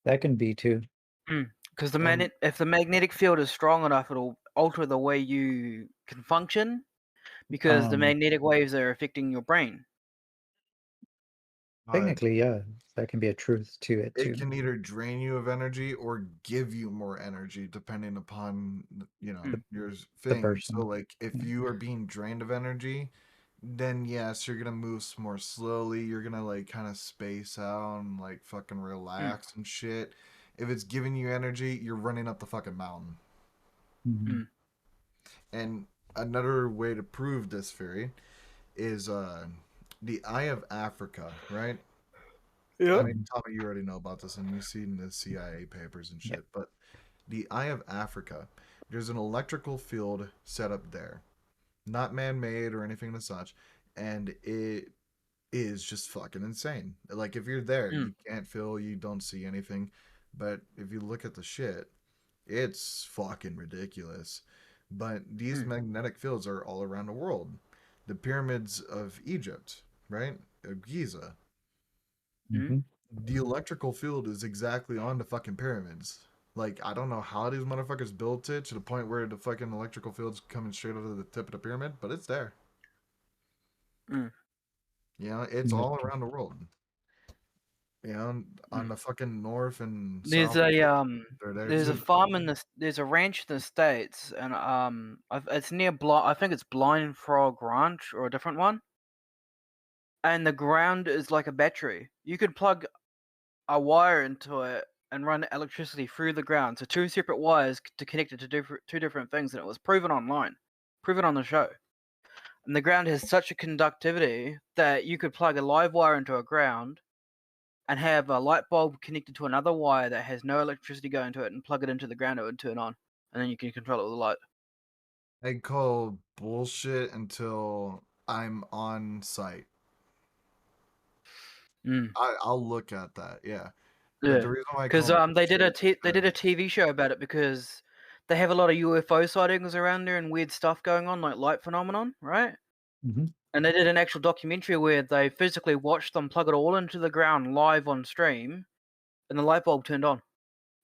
That can be too. Because And if the magnetic field is strong enough, it'll alter the way you can function. Because the Um, magnetic waves are affecting your brain. uh, Technically, yeah, that can be a truth to it it too. can either drain you of energy or give you more energy depending upon Mm, your The thing. So person. like if Yeah. you are being drained of energy, then yes, you're gonna move more slowly. You're gonna like kind of space out and like fucking mm, relax and shit. If it's giving you energy, you're running up the fucking mountain. Mhm. mm. And another way to prove this theory is the Eye of Africa, right? I Yep. mean, Mhm. Tommy, you already know about this, and you've seen the CIA papers and Yeah. shit. But the Eye of Africa, there's an electrical field set up there, not man-made or anything of such, and it is just fucking insane. Like if you're there, Mm, you can't feel, you don't see anything, but if you look at the shit, it's fucking ridiculous. But these mm, magnetic fields are all around the world. The pyramids of Egypt, right? Of Giza, mm. Mhm. the electrical field is exactly on the fucking pyramids. Like, I don't know how these motherfuckers built it to the point where the fucking electrical field's coming straight out of the tip of the pyramid, but it's there. Mm, You know, it's Yeah. all around the world. You know, on mm. the fucking north and There's south a pole, they're there there's a too. farm in there's a ranch in the States, and it's near I think it's Blind Frog Ranch or a different one. And the ground is like a battery. You could plug a wire into it and run electricity through the ground. So two separate wires to connect it to two different things, and it was proven online, proven on the show. And the ground has such a conductivity that you could plug a live wire into a ground and have a light bulb connected to another wire that has no electricity going to it and plug it into the ground, it would turn on. And then you can control it with a light. I call bullshit until I'm on site. Mm. I'll look at that, yeah. But Yeah. the reason why I Because call they did bullshit is they did a because TV show about it because they have a lot of UFO sightings around there and weird stuff going on, like light phenomenon, right? Mhm. And they did an actual documentary where they physically watched them plug it all into the ground live on stream, and the light bulb turned on.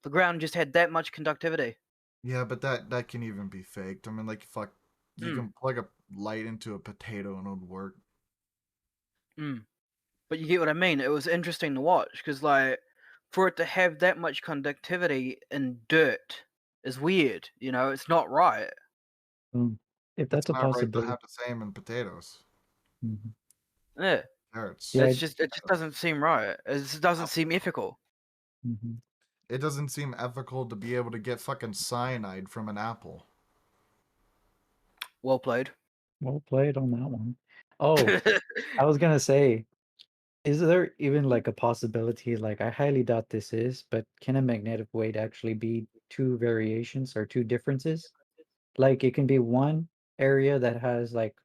The ground just had that much conductivity. yeah, but that can even be faked. I mean, like fuck, you Mm, can plug a light into a potato and it would work. mm. But you get what I mean? It was interesting to watch because, like, for it to have that much conductivity in dirt is weird. You know, it's not right. Um, if It's that's a not right to possibility. have the same in potatoes, Mhm. Yeah, carrots. Yeah. it just doesn't seem right. It just doesn't seem ethical. Mhm. It doesn't seem ethical to be able to get fucking cyanide from an apple. Well played. Well played on that one. Oh, I was gonna say, is there even like a possibility, like I highly doubt this is, but can a magnetic wave actually be two variations or two differences? Like it can be one area that has like,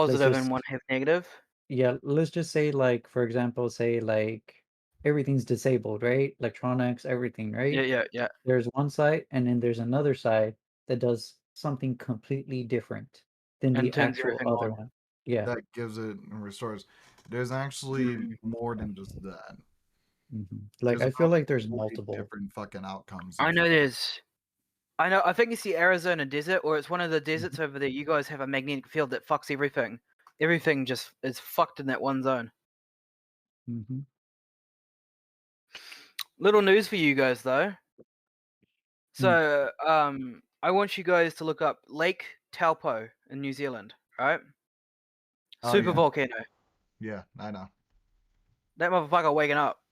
let's Positive and just, one have negative. yeah, let's just say like, for example, say like everything's disabled, right? Electronics, everything, Yeah, right? yeah, yeah. There's one side and then there's another side that does something completely different than And the turns actual everything other on. one. Yeah. That gives it and restores. There's actually Mm. more than just that. Like There's I feel about like there's 40 multiple. different fucking outcomes I of know that. there's. I know. I think it's the Arizona desert, or it's one of the Mhm. deserts over there. You guys have a magnetic field that fucks everything. Everything just is fucked in that one zone. Mhm. Little news for you guys, though. Mm. So, I want you guys to look up Lake Taupo in New Zealand. Right? Oh Super yeah, volcano. yeah, I know. That motherfucker waking up.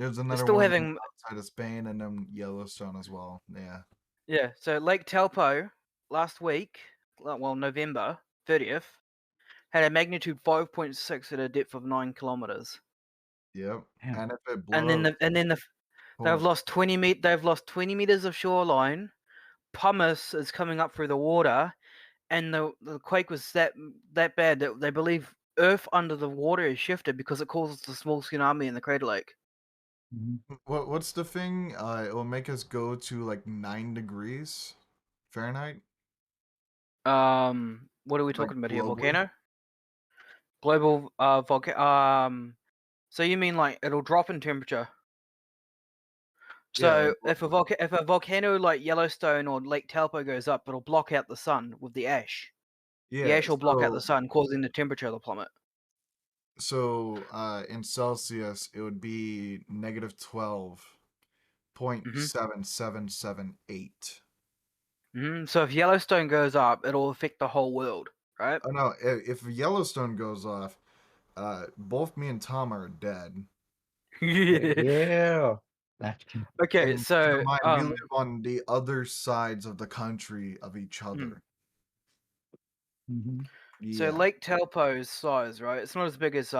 There's another still one having outside of Spain and then Yellowstone as well. Yeah. yeah. So Lake Taupo last week, well November 30th, had a magnitude 5.6 at a depth of 9 kilometers. Yep. Damn. And if it And blows, then they've lost 20 meters of shoreline. Pumice is coming up through the water, and the quake was that bad that they believe Earth under the water is shifted because it causes a small tsunami in the crater lake. Mhm. what's the thing? It will make us go to like 9 degrees Fahrenheit, What are we like talking about here? globally. Volcano? Global volcano. So you mean like it'll drop in temperature? Yeah. So if a volcano like Yellowstone or Lake Taupo goes up, it'll block out the sun with the ash. The Yeah. ash will block out the sun, causing the temperature to plummet. So in Celsius, it would be negative 12.7778. So if Yellowstone goes up, it'll affect the whole world, right? Oh no! If Yellowstone goes off, both me and Tom are dead. Yeah. Okay, And keep so in mind, we live on the other sides of the country of each other. Mhm. so Yeah. Lake Taupo's size, right? It's not as big as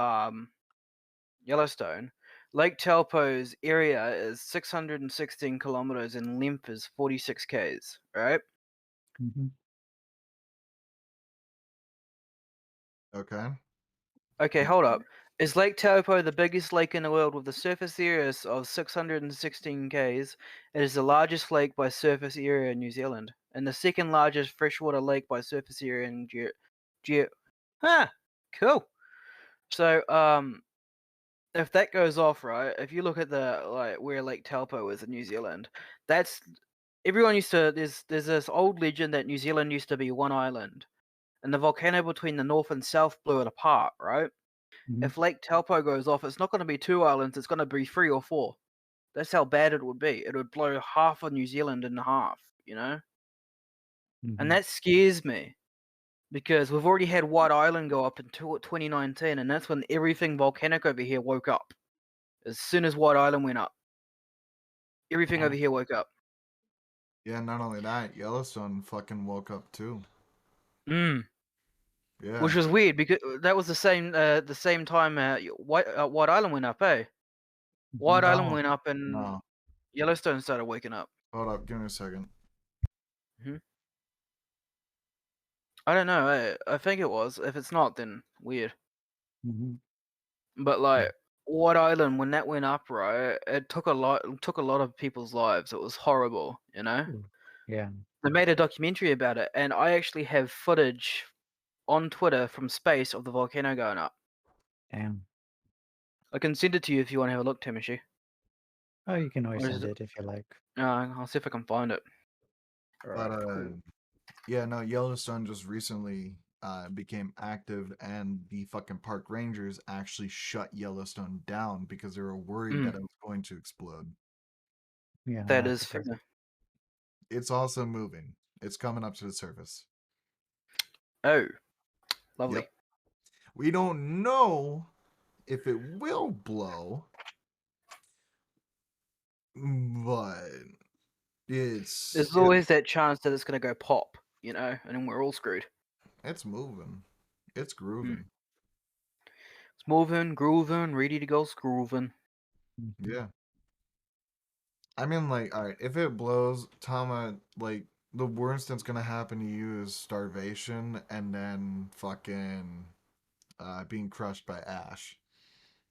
Yellowstone. Lake Taupo's area is 616 kilometers and length is 46 k's, right? Mhm. Okay. Okay, hold up. Is Lake Taupo the biggest lake in the world with a surface area of 616 k's? It is the largest lake by surface area in New Zealand and the second largest freshwater lake by surface area in cool. So, if that goes off, right? If you look at the where Lake Taupo is in New Zealand, that's everyone used to. There's this old legend that New Zealand used to be one island, and the volcano between the north and south blew it apart, right? Mhm. If Lake Taupo goes off, it's not going to be 2 islands, it's going to be 3 or 4. That's how bad it would be. It would blow half of New Zealand in half, you know? And Mhm. that scares me because we've already had White Island go up in 2019, and that's when everything volcanic over here woke up. As soon as White Island went up, everything Yeah. over here woke up. Yeah. Not only that, Yellowstone fucking woke up too. Mm. Yeah. Which was weird because that was the same time White Island went up, eh? White Island No. went up and No. Yellowstone started waking up. Hold up. Give me a second. I don't know. I think it was. If it's not, then weird. Mhm. But like White Island, when that went up, right, it took a lot of people's lives. It was horrible, you know. Ooh. Yeah. They made a documentary about it, and I actually have footage on Twitter from space of the volcano going up. Damn. I can send it to you if you want to have a look, Tamashi. Oh, you can always Or is send it? it if you like. I'll see if I can find it. But Alright, cool. yeah, no, Yellowstone just recently became active, and the fucking park rangers actually shut Yellowstone down because they were worried that it was going to explode. Yeah. That That's is fair. impressive. It's also moving. It's coming up to the surface. Oh, lovely. Yep. We don't know if it will blow, but There's always that chance that it's gonna go pop, you know, and then we're all screwed. it's moving. It's Mm. grooving. It's moving, grooving, ready to go grooving. Mhm. Yeah. I mean, like, all right, if it blows, Tama, like, the worst that's gonna happen to you is starvation and then fucking being crushed by ash.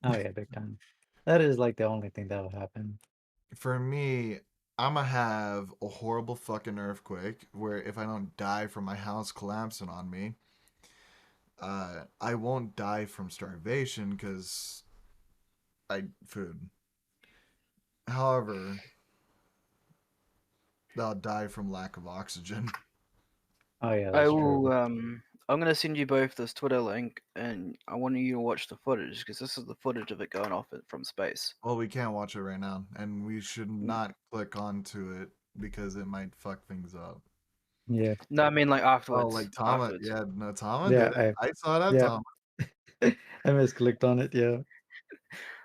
Oh yeah, big time. That is like the only thing that'll happen. For me, I'ma have a horrible fucking earthquake where if I don't die from my house collapsing on me, I won't die from starvation because food. However, I'll die from lack of oxygen. Oh yeah, I that's will. true. I'm gonna send you both this Twitter link, and I want you to watch the footage because this is the footage of it going off from space. Well, we can't watch it right now, and we should not click onto it because it might fuck things up. Yeah. No, I mean like Oh, afterwards. like Tama, Afterwards. yeah, no, Tama Yeah. did it. I saw that, Yeah. Tama. I misclicked on it. Yeah.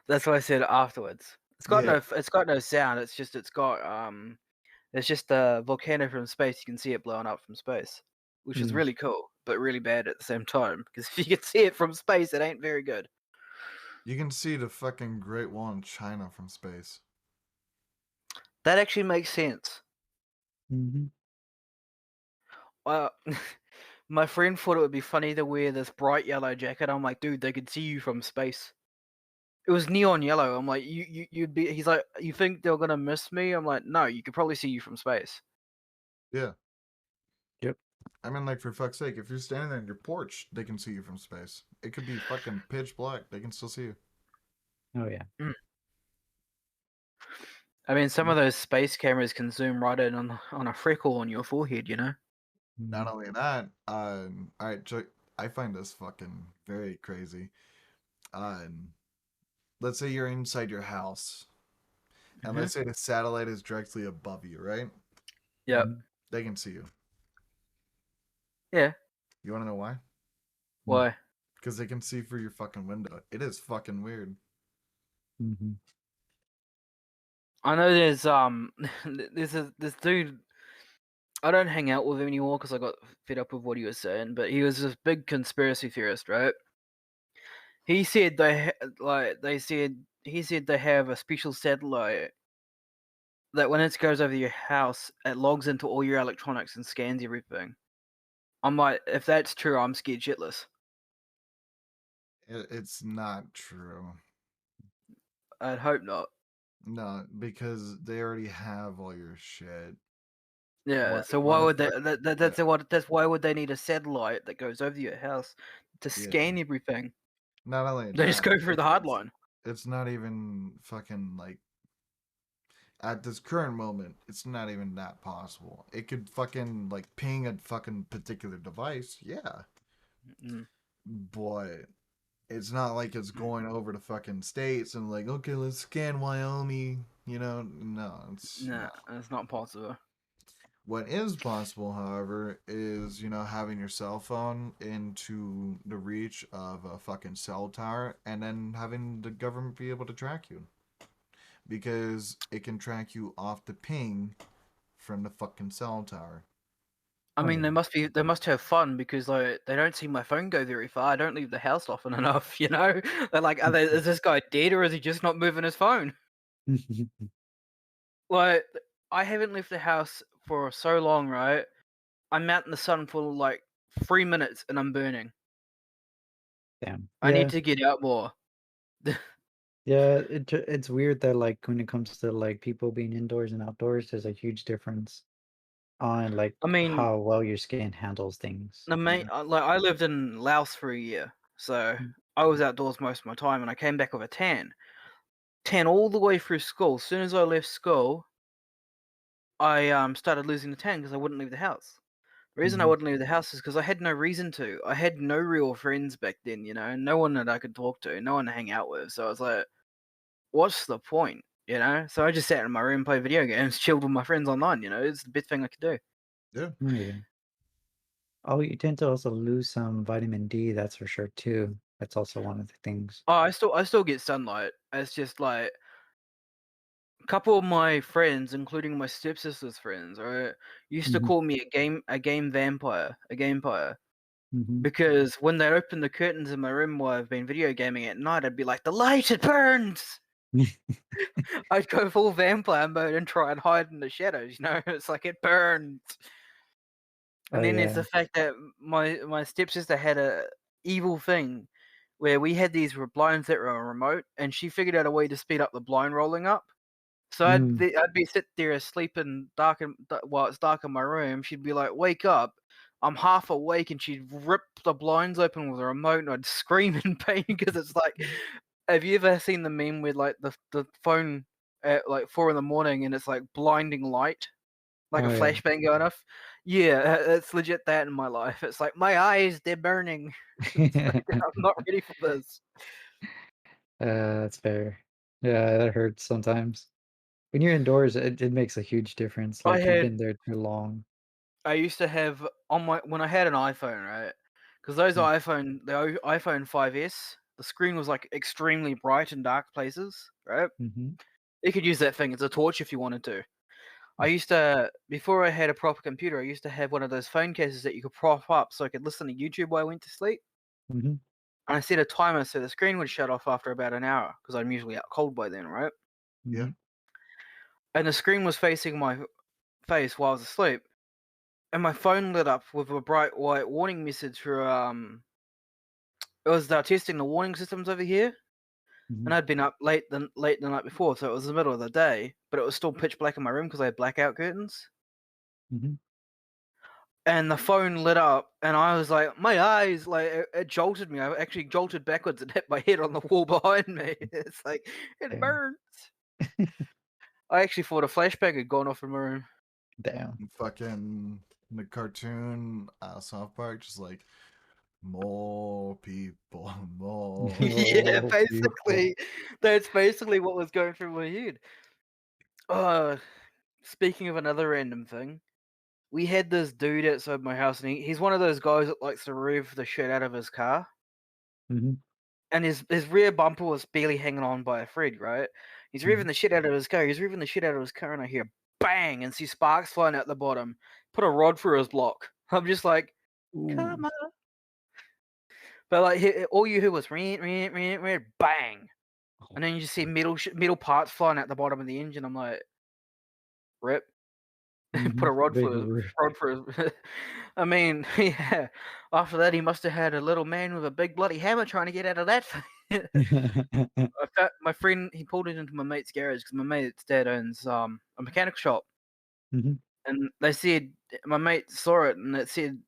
That's why I said afterwards. It's got no sound. It's just a volcano from space. You can see it blowing up from space, which is really cool, but really bad at the same time. Because if you can see it from space, it ain't very good. You can see the fucking Great Wall in China from space. That actually makes sense. Mm-hmm. My friend thought it would be funny to wear this bright yellow jacket. I'm like, dude, they could see you from space. It was neon yellow. I'm like, you'd be. He's like, you think they're gonna miss me? I'm like, no, you could probably see you from space. Yeah. Yep. I mean, like, for fuck's sake, if you're standing there on your porch, they can see you from space. It could be fucking pitch black. They can still see you. Oh yeah. I mean, some of those space cameras can zoom right in on a freckle on your forehead. You know. Not only that, all right, I find this fucking very crazy. Let's say you're inside your house, and let's say the satellite is directly above you, right? Yep. They can see you. Yeah. You want to know why? Why? Because they can see through your fucking window. It is fucking weird. Mm-hmm. I know there's this dude. I don't hang out with him anymore because I got fed up with what he was saying. But he was this big conspiracy theorist, right? He said he said they have a special satellite that when it goes over your house, it logs into all your electronics and scans everything. I'm like, if that's true, I'm scared shitless. It's not true. I'd hope not. No, because they already have all your shit. Yeah, so why would they? That's why would they need a satellite that goes over your house to scan everything? Not only They just go through the hard line. It's not even fucking like at this current moment, it's not even that possible. It could fucking like ping a fucking particular device, yeah. But it's not like it's going over to fucking states and like, okay, let's scan Wyoming. You know, no, it's not possible. What is possible, however, is, having your cell phone into the reach of a fucking cell tower and then having the government be able to track you. Because it can track you off the ping from the fucking cell tower. I mean, they must have fun because like they don't see my phone go very far. I don't leave the house often enough, you know. They're like, is this guy dead or is he just not moving his phone? Like, I haven't left the house for so long, right? I'm out in the sun for like 3 minutes and I'm burning. Damn. I need to get out more. Yeah, it's weird that like when it comes to like people being indoors and outdoors, there's a huge difference on like how well your skin handles things. Like I lived in Laos for a year, so I was outdoors most of my time, and I came back with a tan all the way through school. As soon as I left school, I started losing the tan because I wouldn't leave the house. The reason I wouldn't leave the house is because I had no reason to. I had no real friends back then, you know, no one that I could talk to, no one to hang out with. So I was like, what's the point, you know? So I just sat in my room, played video games, chilled with my friends online, you know? It's the best thing I could do. Yeah. Yeah. Oh, you tend to also lose some vitamin D, that's for sure too. That's also one of the things. Oh, I still get sunlight. It's just like a couple of my friends, including my stepsister's friends, right, used to call me a game vampire, because when they open the curtains in my room while I've been video gaming at night, I'd be like, the light, it burns. I'd go full vampire mode and try and hide in the shadows, you know. It's like it burns. And then there's the fact that my stepsister had a evil thing where we had these blinds that were remote, and she figured out a way to speed up the blind rolling up. So I'd be sit there asleep in while it's dark in my room. She'd be like, "Wake up!" I'm half awake, and she'd rip the blinds open with a remote, and I'd scream in pain because it's like, have you ever seen the meme with like the phone at like 4 a.m. and it's like blinding light, like a flashbang going off? Yeah, it's legit that in my life. It's like my eyes, they're burning. Like, I'm not ready for this. That's fair. Yeah, that hurts sometimes. When you're indoors, it makes a huge difference. Like you've been there too long. I used to have when I had an iPhone, right? Because the iPhone 5S, the screen was like extremely bright in dark places, right? You could use that thing as a torch if you wanted to. I used to, before I had a proper computer, I used to have one of those phone cases that you could prop up so I could listen to YouTube while I went to sleep. Mm-hmm. And I set a timer so the screen would shut off after about an hour because I'm usually out cold by then, right? Yeah. And the screen was facing my face while I was asleep. And my phone lit up with a bright white warning message for it was testing the warning systems over here. Mm-hmm. And I'd been up late the night before, so it was the middle of the day, but it was still pitch black in my room because I had blackout curtains. Mm-hmm. And the phone lit up, and I was like, my eyes, like it jolted me. I actually jolted backwards and hit my head on the wall behind me. It's like it Damn. burns. I actually thought a flashbang had gone off in my room. Damn. Fucking the cartoon South Park, just like more people, more. Yeah, Oh, basically, that's basically what was going through my head. Speaking of another random thing, we had this dude outside my house, and he's one of those guys that likes to rev the shit out of his car. Mm-hmm. And his rear bumper was barely hanging on by a thread, right? He's revving the shit out of his car. He's revving the shit out of his car, and I hear bang and see sparks flying out the bottom. Put a rod through his block. I'm just like, come on. But like, all you hear was bang, and then you just see metal parts flying out the bottom of the engine. I'm like, rip. Put a rod Big for his. I mean, yeah. After that, he must have had a little man with a big bloody hammer trying to get out of that thing. My friend, he pulled it into my mate's garage because my mate's dad owns a mechanical shop. Mhm. And they said, my mate saw it, and it said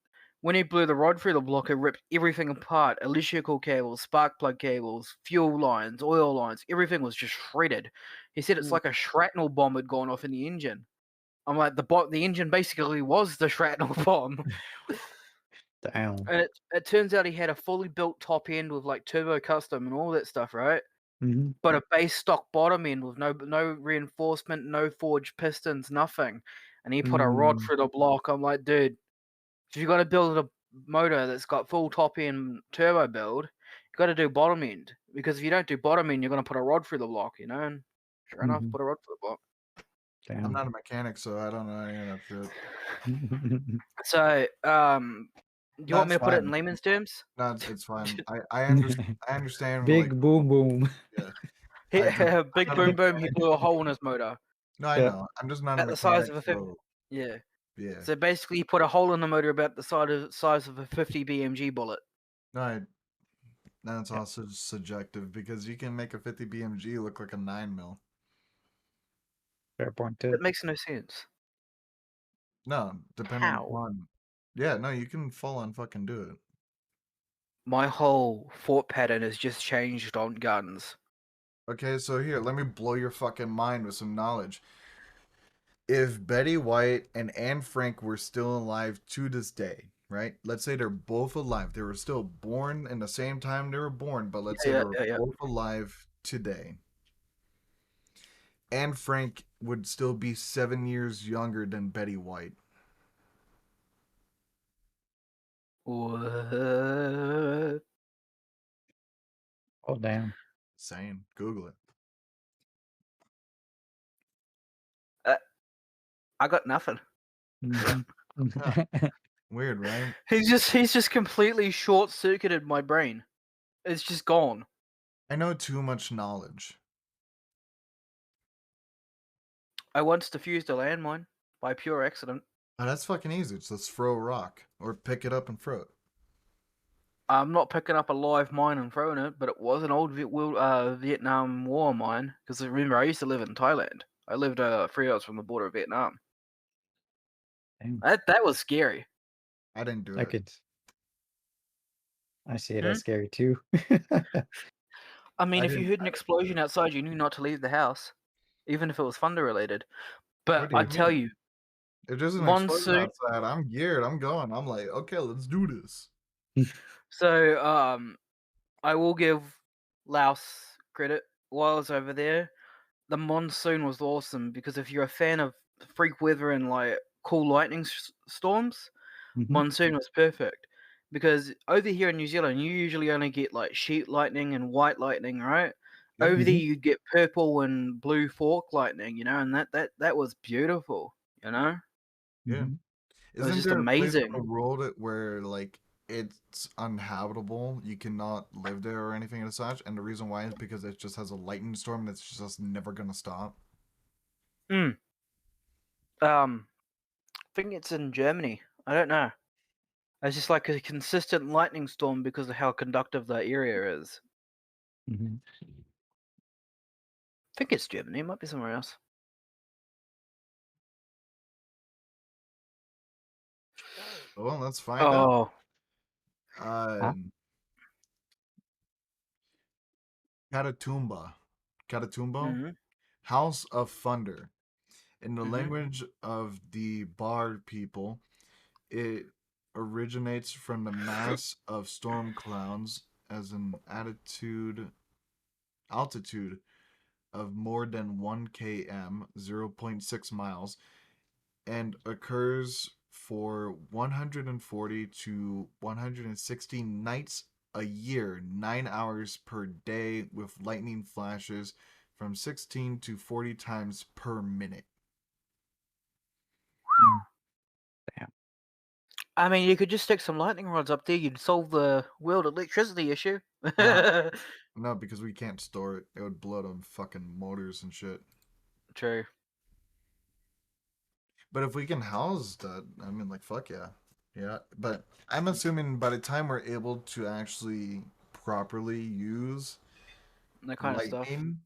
when he blew the rod through the block, it ripped everything apart: electrical cables, spark plug cables, fuel lines, oil lines. Everything was just shredded. He said it's like a shrapnel bomb had gone off in the engine. I'm like, the engine basically was the shrapnel bomb. Damn. And it turns out he had a fully built top end with like turbo custom and all that stuff, right? Mm-hmm. But a base stock bottom end with no reinforcement, no forged pistons, nothing. And he put a rod through the block. I'm like, dude, if you got to build a motor that's got full top end turbo build, you got to do bottom end. Because if you don't do bottom end, you're going to put a rod through the block, you know? And sure enough, put a rod through the block. Damn. I'm not a mechanic, so I don't know any of that shit. So, do you want me to put it in layman's terms? No, it's fine. I understand. Big like, boom boom. Yeah. Big boom boom. He blew a hole in his motor. No, I know. I'm just not a At the mechanic. size of a Yeah. So basically, he put a hole in the motor about the size of a 50 BMG bullet. No, that's also subjective because you can make a 50 BMG look like a 9mm. Fair point too. It makes no sense. No, depending How? on. Yeah, no, you can full on fucking do it. My whole thought pattern has just changed on guns. Okay, so here, let me blow your fucking mind with some knowledge. If Betty White and Anne Frank were still alive to this day, right? Let's say they're both alive. They were still born in the same time they were born, but let's say they were both alive today. Anne Frank would still be 7 years younger than Betty White. What? Oh damn. Saying, Google it. I got nothing. Weird, right? He's just completely short circuited my brain. It's just gone. I know too much knowledge. I once defused a landmine by pure accident. Oh, that's fucking easy. Just throw a rock or pick it up and throw it. I'm not picking up a live mine and throwing it, but it was an old Vietnam War mine. Because remember, I used to live in Thailand. I lived 3 hours from the border of Vietnam. Damn. That was scary. I didn't do I it. could. I see it as scary too. I mean, if you heard an explosion outside, you knew not to leave the house, even if it was thunder related. But I tell you, if there's an explosion outside, I'm geared. I'm going. I'm like, okay, let's do this. So, I will give Laos credit. While I was over there, the monsoon was awesome because if you're a fan of freak weather and like cool lightning storms, monsoon was perfect. Because over here in New Zealand, you usually only get like sheet lightning and white lightning, right? Yeah. Over there, Mhm. you'd get purple and blue fork lightning, and that was beautiful. Yeah. Mhm. It was Isn't just there a place in the amazing. world where like it's uninhabitable? You cannot live there or anything and such, and the reason why is because it just has a lightning storm that's just never gonna stop. Mm. I think it's in Germany. I don't know. It's just like a consistent lightning storm because of how conductive the area is. Mhm. I think it's Germany. It might be somewhere else. Well, let's find out. Oh. Huh? Catatumba. Catatumbo? Mm-hmm. House of Thunder. In the Mm-hmm. language of the Bar people, it originates from the mass of storm clouds as an altitude of more than 1 km, 0.6 miles, and occurs for 140 to 160 nights a year, 9 hours per day, with lightning flashes from 16 to 40 times per minute. Mm. Damn. I mean, you could just stick some lightning rods up there. You'd solve the world electricity issue. No, no, because we can't store it. It would blow on fucking motors and shit. True. But if we can house that, I mean, like, fuck yeah. Yeah, but I'm assuming by the time we're able to actually properly use That kind of stuff. lightning,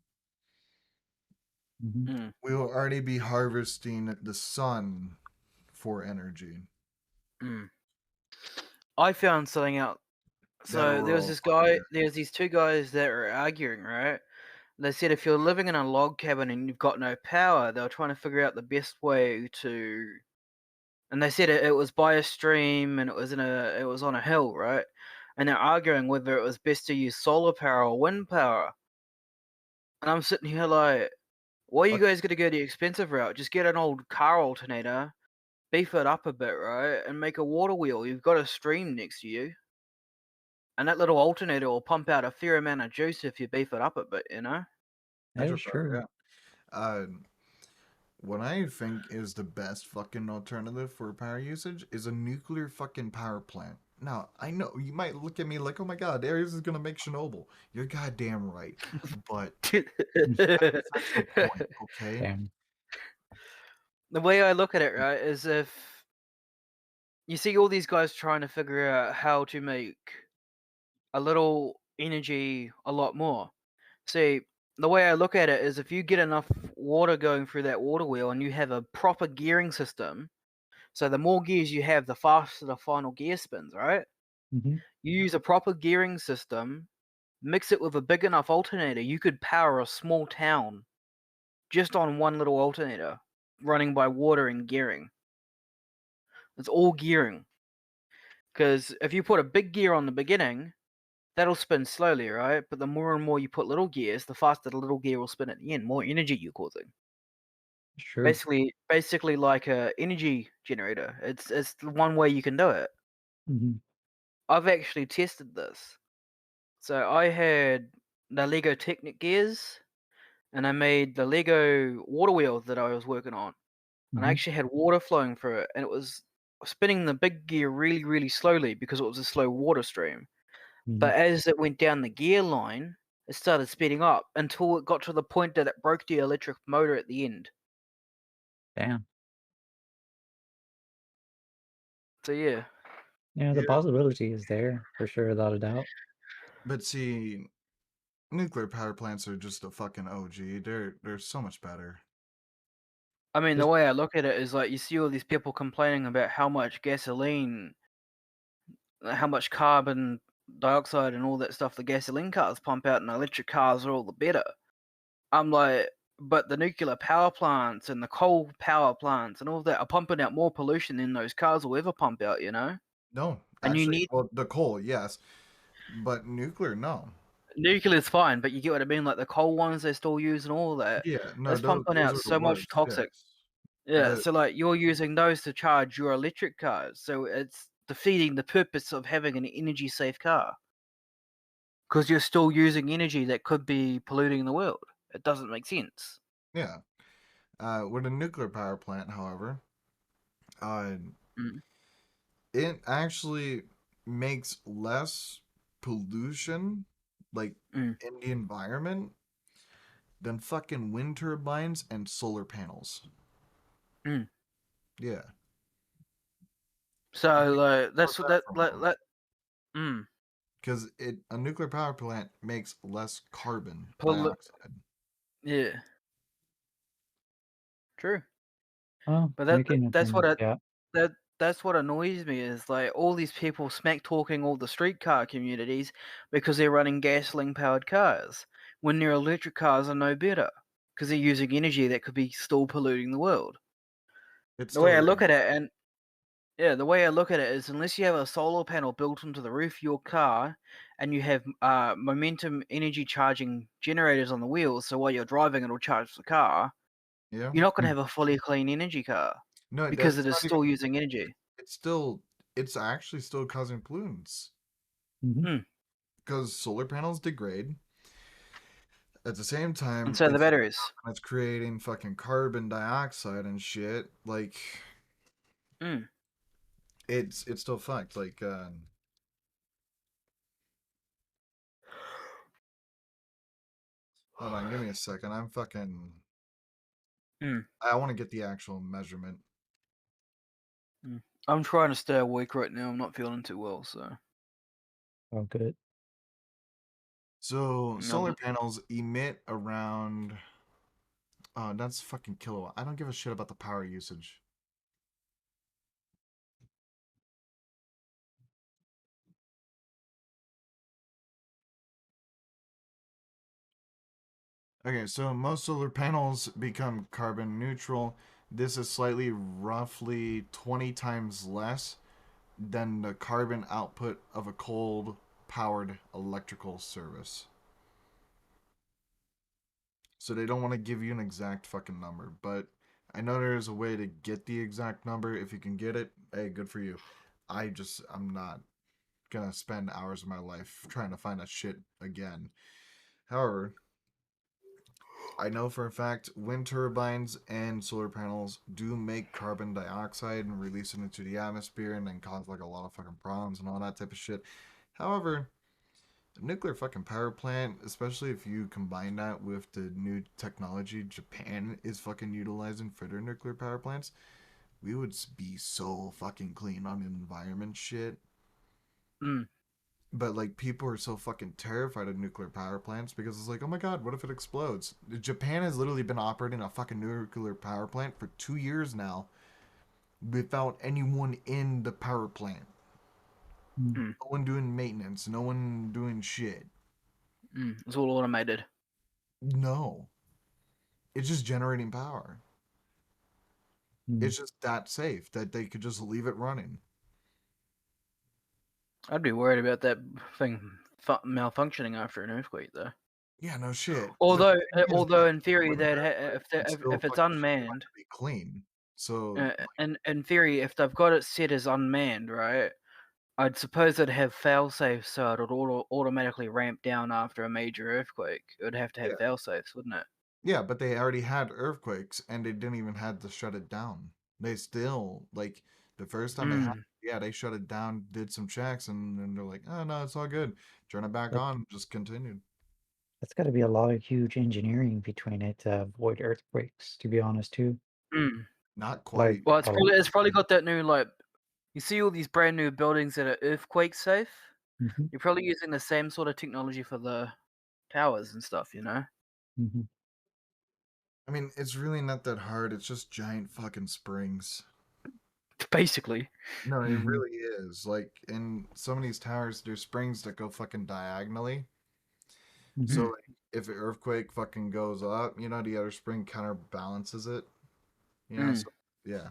Mhm. Mm. we will already be harvesting the sun for energy. Mm. I found something out. That So there was rural this fucking guy. good. There's these two guys that are arguing, right? They said if you're living in a log cabin and you've got no power, they were trying to figure out the best way to. And they said it was by a stream and it was on a hill, right? And they're arguing whether it was best to use solar power or wind power. And I'm sitting here like, why are you Fuck. guys gonna go the expensive route? Just get an old car alternator, beef it up a bit, right, and make a water wheel. You've got a stream next to you, and that little alternator will pump out a fair amount of juice if you beef it up a bit. That is Hydropower, true. yeah. What I think is the best fucking alternative for power usage is a nuclear fucking power plant. Now, I know you might look at me like, oh my god, Ares is gonna make Chernobyl. You're goddamn right. But that's besides the point, okay? Damn. The way I look at it, right, is if you see all these guys trying to figure out how to make a little energy a lot more. See, the way I look at it is if you get enough water going through that water wheel and you have a proper gearing system, so the more gears you have, the faster the final gear spins, right? Mhm. You use a proper gearing system, mix it with a big enough alternator, you could power a small town just on one little alternator running by water and gearing. It's all gearing. Because if you put a big gear on the beginning, that'll spin slowly, right? But the more and more you put little gears, the faster the little gear will spin at the end, more energy you're causing. It's true. Basically like a energy generator. It's the one way you can do it. Mhm. I've actually tested this. So I had the Lego Technic gears, and I made the Lego water wheel that I was working on. And I Mhm. actually had water flowing through it, and it was spinning the big gear really, really slowly because it was a slow water stream. Mhm. But as it went down the gear line, it started speeding up until it got to the point that it broke the electric motor at the end. Damn. So yeah. Yeah, the Yeah. possibility is there for sure, without a doubt. But see, nuclear power plants are just a fucking OG. They're so much better. I mean, the Just way I look at it is like you see all these people complaining about how much gasoline, how much carbon dioxide and all that stuff the gasoline cars pump out and electric cars are all the better. I'm like, but the nuclear power plants and the coal power plants and all that are pumping out more pollution than those cars will ever pump out. No, And you actually, need well, the coal, yes, but nuclear, no. nuclear's fine, but you get what I mean, like the coal ones they still use and all that. Yeah, no, That's pumping those out are the so much worst. toxic. Yes, Yeah, the so like you're using those to charge your electric cars, so it's defeating the purpose of having an energy safe car. because you're still using energy that could be polluting the world. It doesn't make sense. Yeah. With a nuclear power plant, however, uh, Mm. it actually makes less pollution, like Mm. in the environment, than fucking wind turbines and solar panels. Mm. Yeah. So like How's that's what that that for like wrong? that. Mm. Because a nuclear power plant makes less carbon Pollu- dioxide. yeah, true. Oh, But making it that's what from yeah. that's what annoys me is like all these people smack talking all the streetcar communities because they're running gasoline powered cars when their electric cars are no better because they're using energy that could be still polluting the world. It's The still way I really look at it, and yeah, the way I look at it is unless you have a solar panel built into the roof of your car and you have momentum energy charging generators on the wheels, so while you're driving it'll charge the car, yeah. you're not going to Mm. have a fully clean energy car No, because that's it is not even. still using energy. It's still. It's actually still causing pollutants Mhm. Mm. because solar panels degrade. At the same And time, so the it's batteries. it's creating fucking carbon dioxide and shit. Like Mm. it's still fucked. Like hold on, give me a second. I'm fucking. Mm. I want to get the actual measurement. Mm. I'm trying to stay awake right now. I'm not feeling too well, so Oh, good. So solar no, panels emit around. That's fucking kilowatt. I don't give a shit about the power usage. Okay, so most solar panels become carbon neutral. This is slightly, roughly 20 times less than the carbon output of a coal powered electrical service. So they don't want to give you an exact fucking number, but I know there's a way to get the exact number. If you can get it, hey, good for you. I'm not gonna spend hours of my life trying to find that shit again. However, I know for a fact wind turbines and solar panels do make carbon dioxide and release it into the atmosphere and then cause like a lot of fucking problems and all that type of shit. However, a nuclear fucking power plant, especially if you combine that with the new technology Japan is fucking utilizing for their nuclear power plants, we would be so fucking clean on the environment shit. mm. But like people are so fucking terrified of nuclear power plants because it's like, oh my god, what if it explodes? Japan has literally been operating a fucking nuclear power plant for 2 years now without anyone in the power plant. Mm. Mm. No one doing maintenance, no one doing shit. Mm. It's all automated. No. It's just generating power. Mm. It's just that safe that they could just leave it running. I'd be worried about that thing malfunctioning after an earthquake, though. Yeah, no shit. The Although, thing is, although in theory, with an that earthquake, it's still if it's fucking shit enough unmanned, to be clean. So, in theory, if they've got it set as unmanned, right? I'd suppose it'd have fail-safes, so it'd automatically ramp down after a major earthquake. It would have to have yeah. fail-safes, wouldn't it? Yeah, but they already had earthquakes and they didn't even have to shut it down. They still like the first time they had, Mm. yeah, they shut it down, did some checks, and then they're like, oh no, it's all good. Turn it back That on, just continued. that's got to be a lot of huge engineering between it to avoid earthquakes. To be honest, too. Mm. Not Like quite. Well, a lot. it's probably got that new like you see all these brand new buildings that are earthquake safe. Mm-hmm. You're probably using the same sort of technology for the towers and stuff, you know? Mm-hmm. I mean, it's really not that hard. It's just giant fucking springs. Basically. No, it Mm-hmm. really is. Like in some of these towers, there's springs that go fucking diagonally. Mm-hmm. So Mm. like, if an earthquake fucking goes up, the other spring counterbalances it. Mm. So yeah.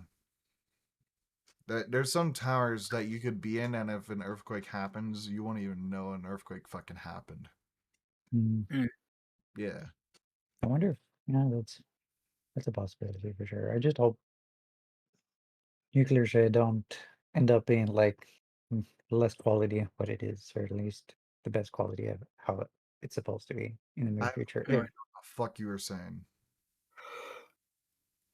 There's some towers that you could be in, and if an earthquake happens, you won't even know an earthquake fucking happened. Mm. Mm. Yeah. I wonder if yeah, that's a possibility for sure. I just hope nuclear shit don't end up being like less quality of what it is, or at least the best quality of how it's supposed to be in the near I future. don't know what the fuck you were saying.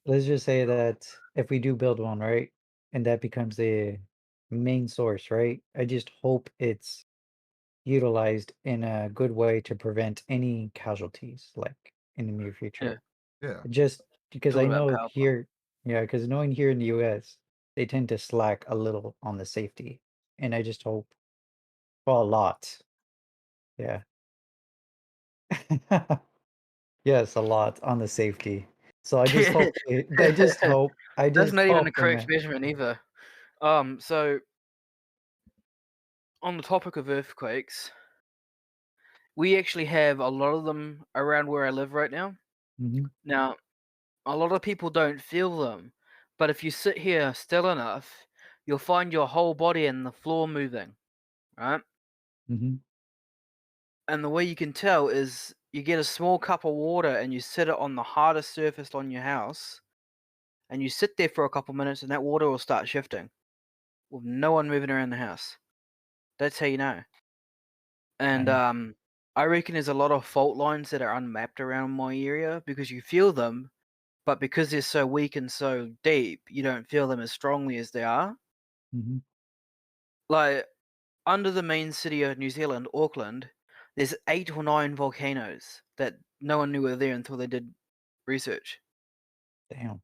Let's just say that if we do build one, right, and that becomes the main source, right? I just hope it's utilized in a good way to prevent any casualties, like in the near future. Yeah. Just because I Talking about know power here, yeah, because knowing here in the US, they tend to slack a little on the safety, and I just hope, well, a lot, yeah. Yes, a lot on the safety. So I just hope I That's just not even a hope the correct measurement either. So on the topic of earthquakes, we actually have a lot of them around where I live right now. Mhm, Now, a lot of people don't feel them, but if you sit here still enough, you'll find your whole body and the floor moving, right? mhm, And the way you can tell is you get a small cup of water and you sit it on the hardest surface on your house, and you sit there for a couple minutes, and that water will start shifting with no one moving around the house. That's how you know. And damn, I reckon there's a lot of fault lines that are unmapped around my area because you feel them, but because they're so weak and so deep, you don't feel them as strongly as they are. mhm, Like under the main city of New Zealand, Auckland, there's 8 or 9 volcanoes that no one knew were there until they did research. damn,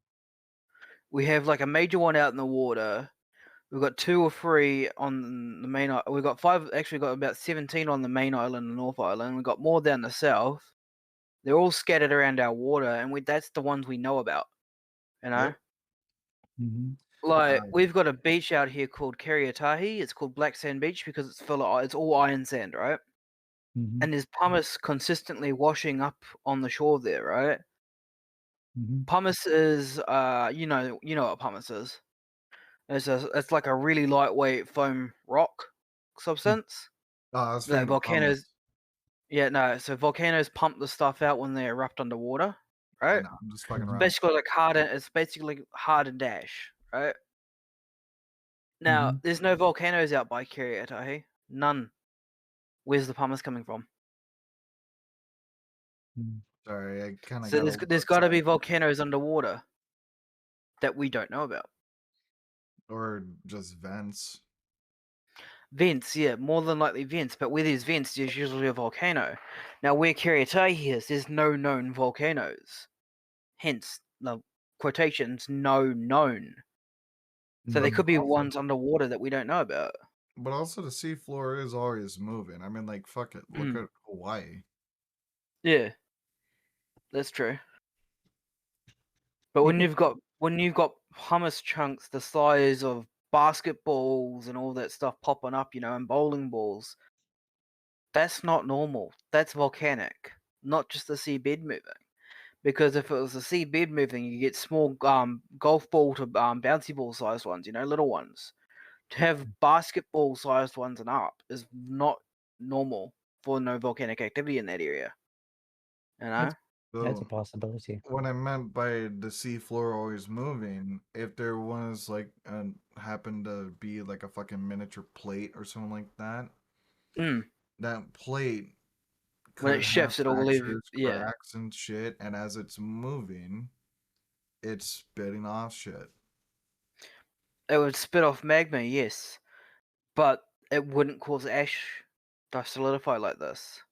We have like a major one out in the water. We've got 2 or 3 on the main. We've got 5. Actually, got about 17 on the main island, the North Island. We've got more down the south. They're all scattered around our water, and that's the ones we know about. You know, Yep. mhm, like Um, we've got a beach out here called Kariatahi. It's called Black Sand Beach because it's all iron sand, right? mhm, And there's pumice consistently washing up on the shore there, right? mhm, Pumice is you know what pumice is. It's like a really lightweight foam rock mm, substance that's that from the volcanoes. comments. Yeah, no. So volcanoes pump the stuff out when they erupt underwater, I right? know. I'm just fucking mhm, around. It's basically hardened ash, right? Now, mhm, there's no volcanoes out by Kiriatahi. None. Where's the pumice coming from? mm. Sorry, I kind of So got a there's little there's got to be excited. volcanoes underwater that we don't know about. Or just vents. Vents, yeah, more than likely vents. But where there's vents, there's usually a volcano. Now, where Kiriatahi is, there's no known volcanoes. Hence, the quotations, no known. So there Mhm. could be Also, ones underwater that we don't know about. but also the seafloor is always moving. I mean, like, fuck it. Look Mm, at Hawaii. yeah, that's true. But People, when you've got hummus chunks the size of basketballs and all that stuff popping up, and bowling balls, that's not normal. That's volcanic, not just the seabed moving. Because if it was the seabed moving, you get small golf ball to bouncy ball sized ones, little ones. To have basketball sized ones and up is not normal for no volcanic activity in that area. You know? that's that's a So, possibility. what I meant by the seafloor always moving, if there was, like, happened to be, like, a fucking miniature plate or something like that, Mm. that plate When could it have shifts, it'll leave. fractures, Yeah, cracks, and shit, and as it's moving, it's spitting off shit. it would spit off magma, yes, but it wouldn't cause ash to solidify like this.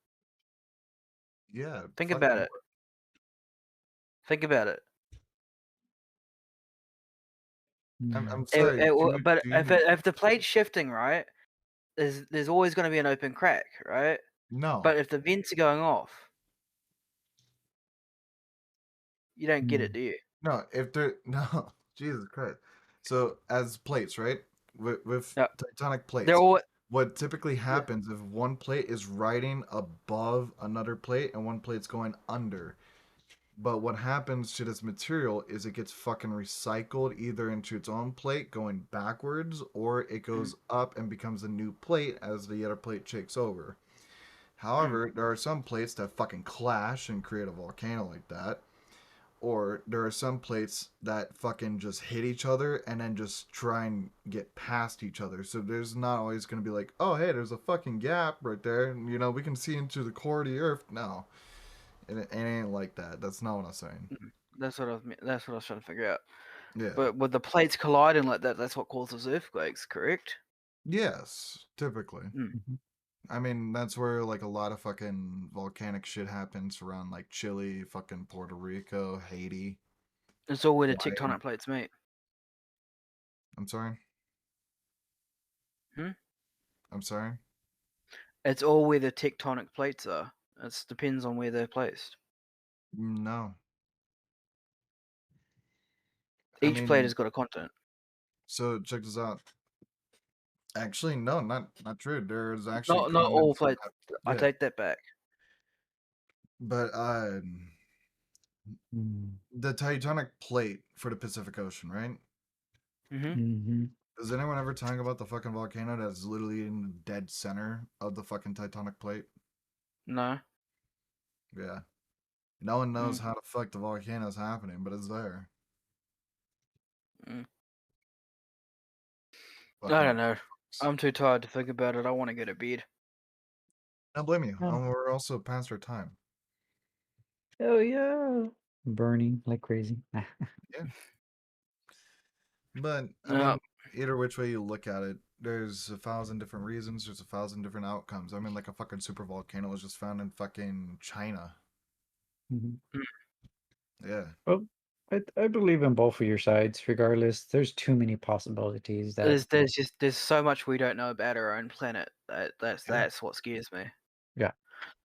Yeah, Think fucking about it. Think about it. I'm Mm, sorry, But do you if the plate's shifting, right, there's always going to be an open crack, right? no. But if the vents are going off, you don't get it, mm, do you? No, if there no, Jesus Christ. So as plates, right? With Yeah, tectonic they're plates, all. what typically Yeah. happens if one plate is riding above another plate and one plate's going under. But what happens to this material is it gets fucking recycled either into its own plate going backwards or it Mm, goes up and becomes a new plate as the other plate shakes over. mm, However, there are some plates that fucking clash and create a volcano like that. or there are some plates that fucking just hit each other and then just try and get past each other. So there's not always going to be like, oh, hey, there's a fucking gap right there. And, we can see into the core of the earth. No, it ain't like that. That's not what I'm saying. That's what that's what I was trying to figure out. Yeah. But with the plates colliding like that, that's what causes earthquakes, correct? Yes, typically. Mhm. I mean, that's where like a lot of fucking volcanic shit happens around like Chile, fucking Puerto Rico, Haiti. It's all where the Hawaii. tectonic plates meet. I'm sorry. Hmm? I'm sorry. It's all where the tectonic plates are. It depends on where they're placed. No. Each plate has got a continent. So check this out. Actually, no, not true. There's actually Not all continents that plates. I yeah, take that back. but Mm. the tectonic plate for the Pacific Ocean, right? Hmm. Mhm. Does anyone ever talk about the fucking volcano that's literally in the dead center of the fucking tectonic plate? No. Yeah. No one knows how the fuck the volcano's happening, but it's there. Mm. I Fucking don't know. I'm too tired to think about it. I want to go to bed. I don't blame you. Oh. We're also past our time. Oh yeah. Burning like crazy. Yeah. But I Yeah. mean, either which way you look at it, there's 1,000 different reasons. There's 1,000 different outcomes. I mean, like a fucking super volcano was just found in fucking China. Mhm. Yeah. Well, I believe in both of your sides. Regardless, there's too many possibilities that. There's so much we don't know about our own planet. That's what scares me. Yeah.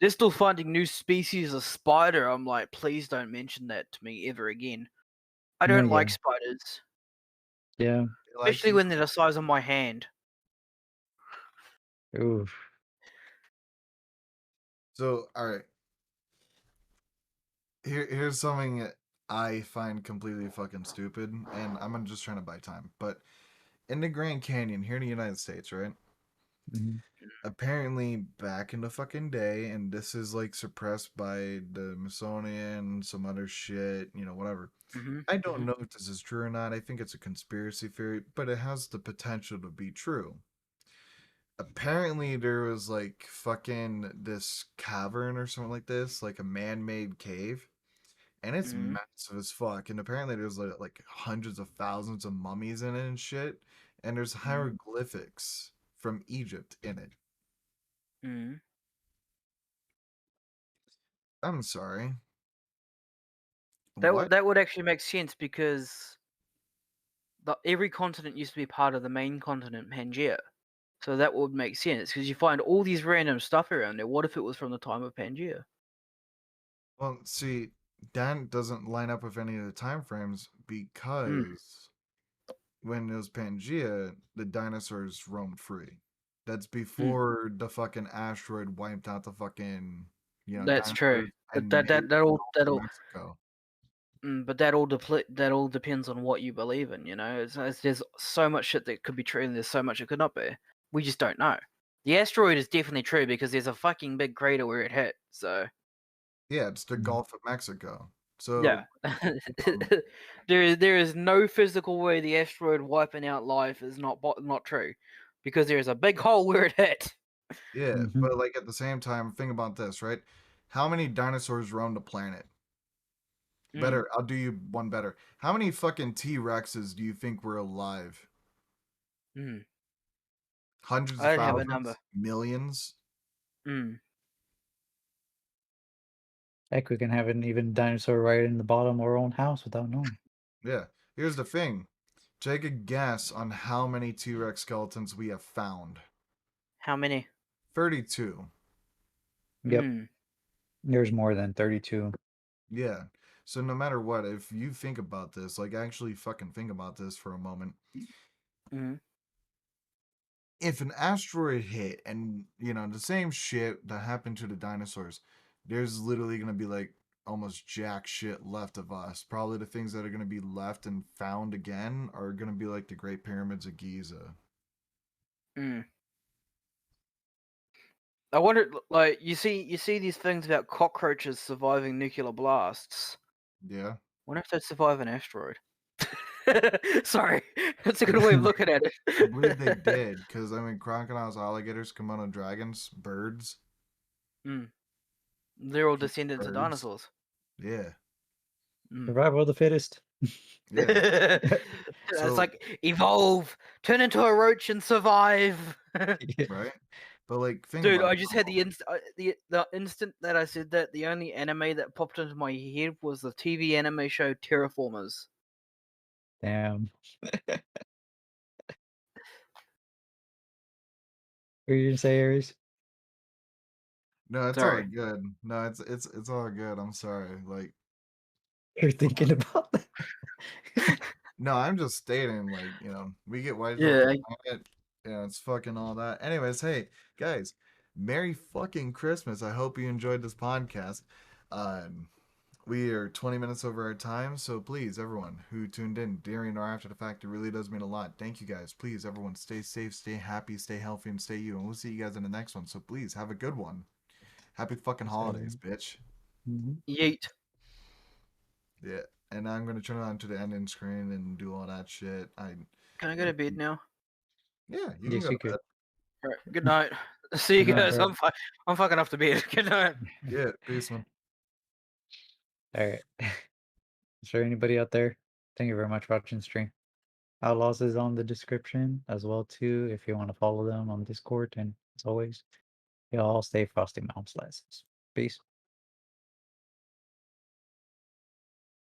They're still finding new species of spider. I'm like, please don't mention that to me ever again. I don't like spiders, Yeah. especially when they're the size of my hand. Oof. So, all right. Here's something that I find completely fucking stupid, and I'm just trying to buy time. But in the Grand Canyon here in the United States, right? Mhm. Apparently, back in the fucking day, and this is like suppressed by the Smithsonian, some other shit, whatever. Mm-hmm. I don't know if this is true or not. I think it's a conspiracy theory, but it has the potential to be true. Apparently, there was like fucking this cavern or something like this, like a man made cave. And it's Mm-hmm. massive as fuck. And apparently, there's like hundreds of thousands of mummies in it and shit. And there's hieroglyphics from Egypt in it. Mm-hmm. I'm sorry. That What? that would actually make sense because every continent used to be part of the main continent, Pangea. So that would make sense because you find all these random stuff around there. What if it was from the time of Pangea? Well, see, that doesn't line up with any of the time frames because when it was Pangea, the dinosaurs roamed free. That's before the fucking asteroid wiped out the fucking, That's true. dinosaurs But and ate Mexico. but that all depends on what you believe in. There's so much shit that could be true, and there's so much it could not be. We just don't know. The asteroid is definitely true because there's a fucking big crater where it hit. So Yeah, it's the Gulf of Mexico. So yeah, there is no physical way the asteroid wiping out life is not true, because there is a big hole where it hit. yeah, Mhm. but like at the same time, think about this, right? How many dinosaurs roam the planet? Better, I'll do you one better. How many fucking T-Rexes do you think were alive? Mm. Hundreds I of don't have a number. thousands? Millions? Mm. Heck, we can have an even dinosaur right in the bottom of our own house without knowing. Yeah. Here's the thing. Take a guess on how many T-Rex skeletons we have found. How many? 32. Yep. Mm. There's more than 32. Yeah. So no matter what, if you think about this, like actually fucking think about this for a moment. Mm. If an asteroid hit and, the same shit that happened to the dinosaurs, there's literally going to be like almost jack shit left of us. Probably the things that are going to be left and found again are going to be like the Great Pyramids of Giza. Mm. I wonder, like, you see these things about cockroaches surviving nuclear blasts. Yeah. What if they survive an asteroid? Sorry, that's a good way of looking at it. I believe they did, because I mean, crocodiles, alligators, Komodo dragons, birds. They're all descendants of Birds. dinosaurs. Yeah, Survival of the fittest. yeah. It's So- like evolve, turn into a roach and survive. right. But like, think Dude, about I it just for a had the instant that I said that, the only anime that popped into my head was the TV anime show Terraformers. Damn. What were you gonna say, Ares? No, it's Sorry. all good. No, it's all good. I'm sorry. Like, You're thinking about that. no, I'm just stating, like, we get wiped off Yeah, the planet. It's fucking all that. Anyways, hey guys, Merry fucking Christmas. I hope you enjoyed this podcast. We are 20 minutes over our time, so please, everyone who tuned in during or after the fact, it really does mean a lot. Thank you guys. Please, everyone, stay safe, stay happy, stay healthy, and stay you. And we'll see you guys in the next one. So please, have a good one. Happy fucking holidays, bitch. yeet. Yeah. And I'm gonna turn it on to the ending screen and do all that shit. Can I go to bed now? Yeah, you can Yes, go you to bed. could. All right. Good night. See you Good night, guys. bro. I'm fucking off to bed. Good night. Yeah, peace, man. All right. Is there anybody out there? Thank you very much for watching the stream. Outlawz is on the description as well too, if you want to follow them on Discord. And as always, y'all stay frosty mountain slices. Peace.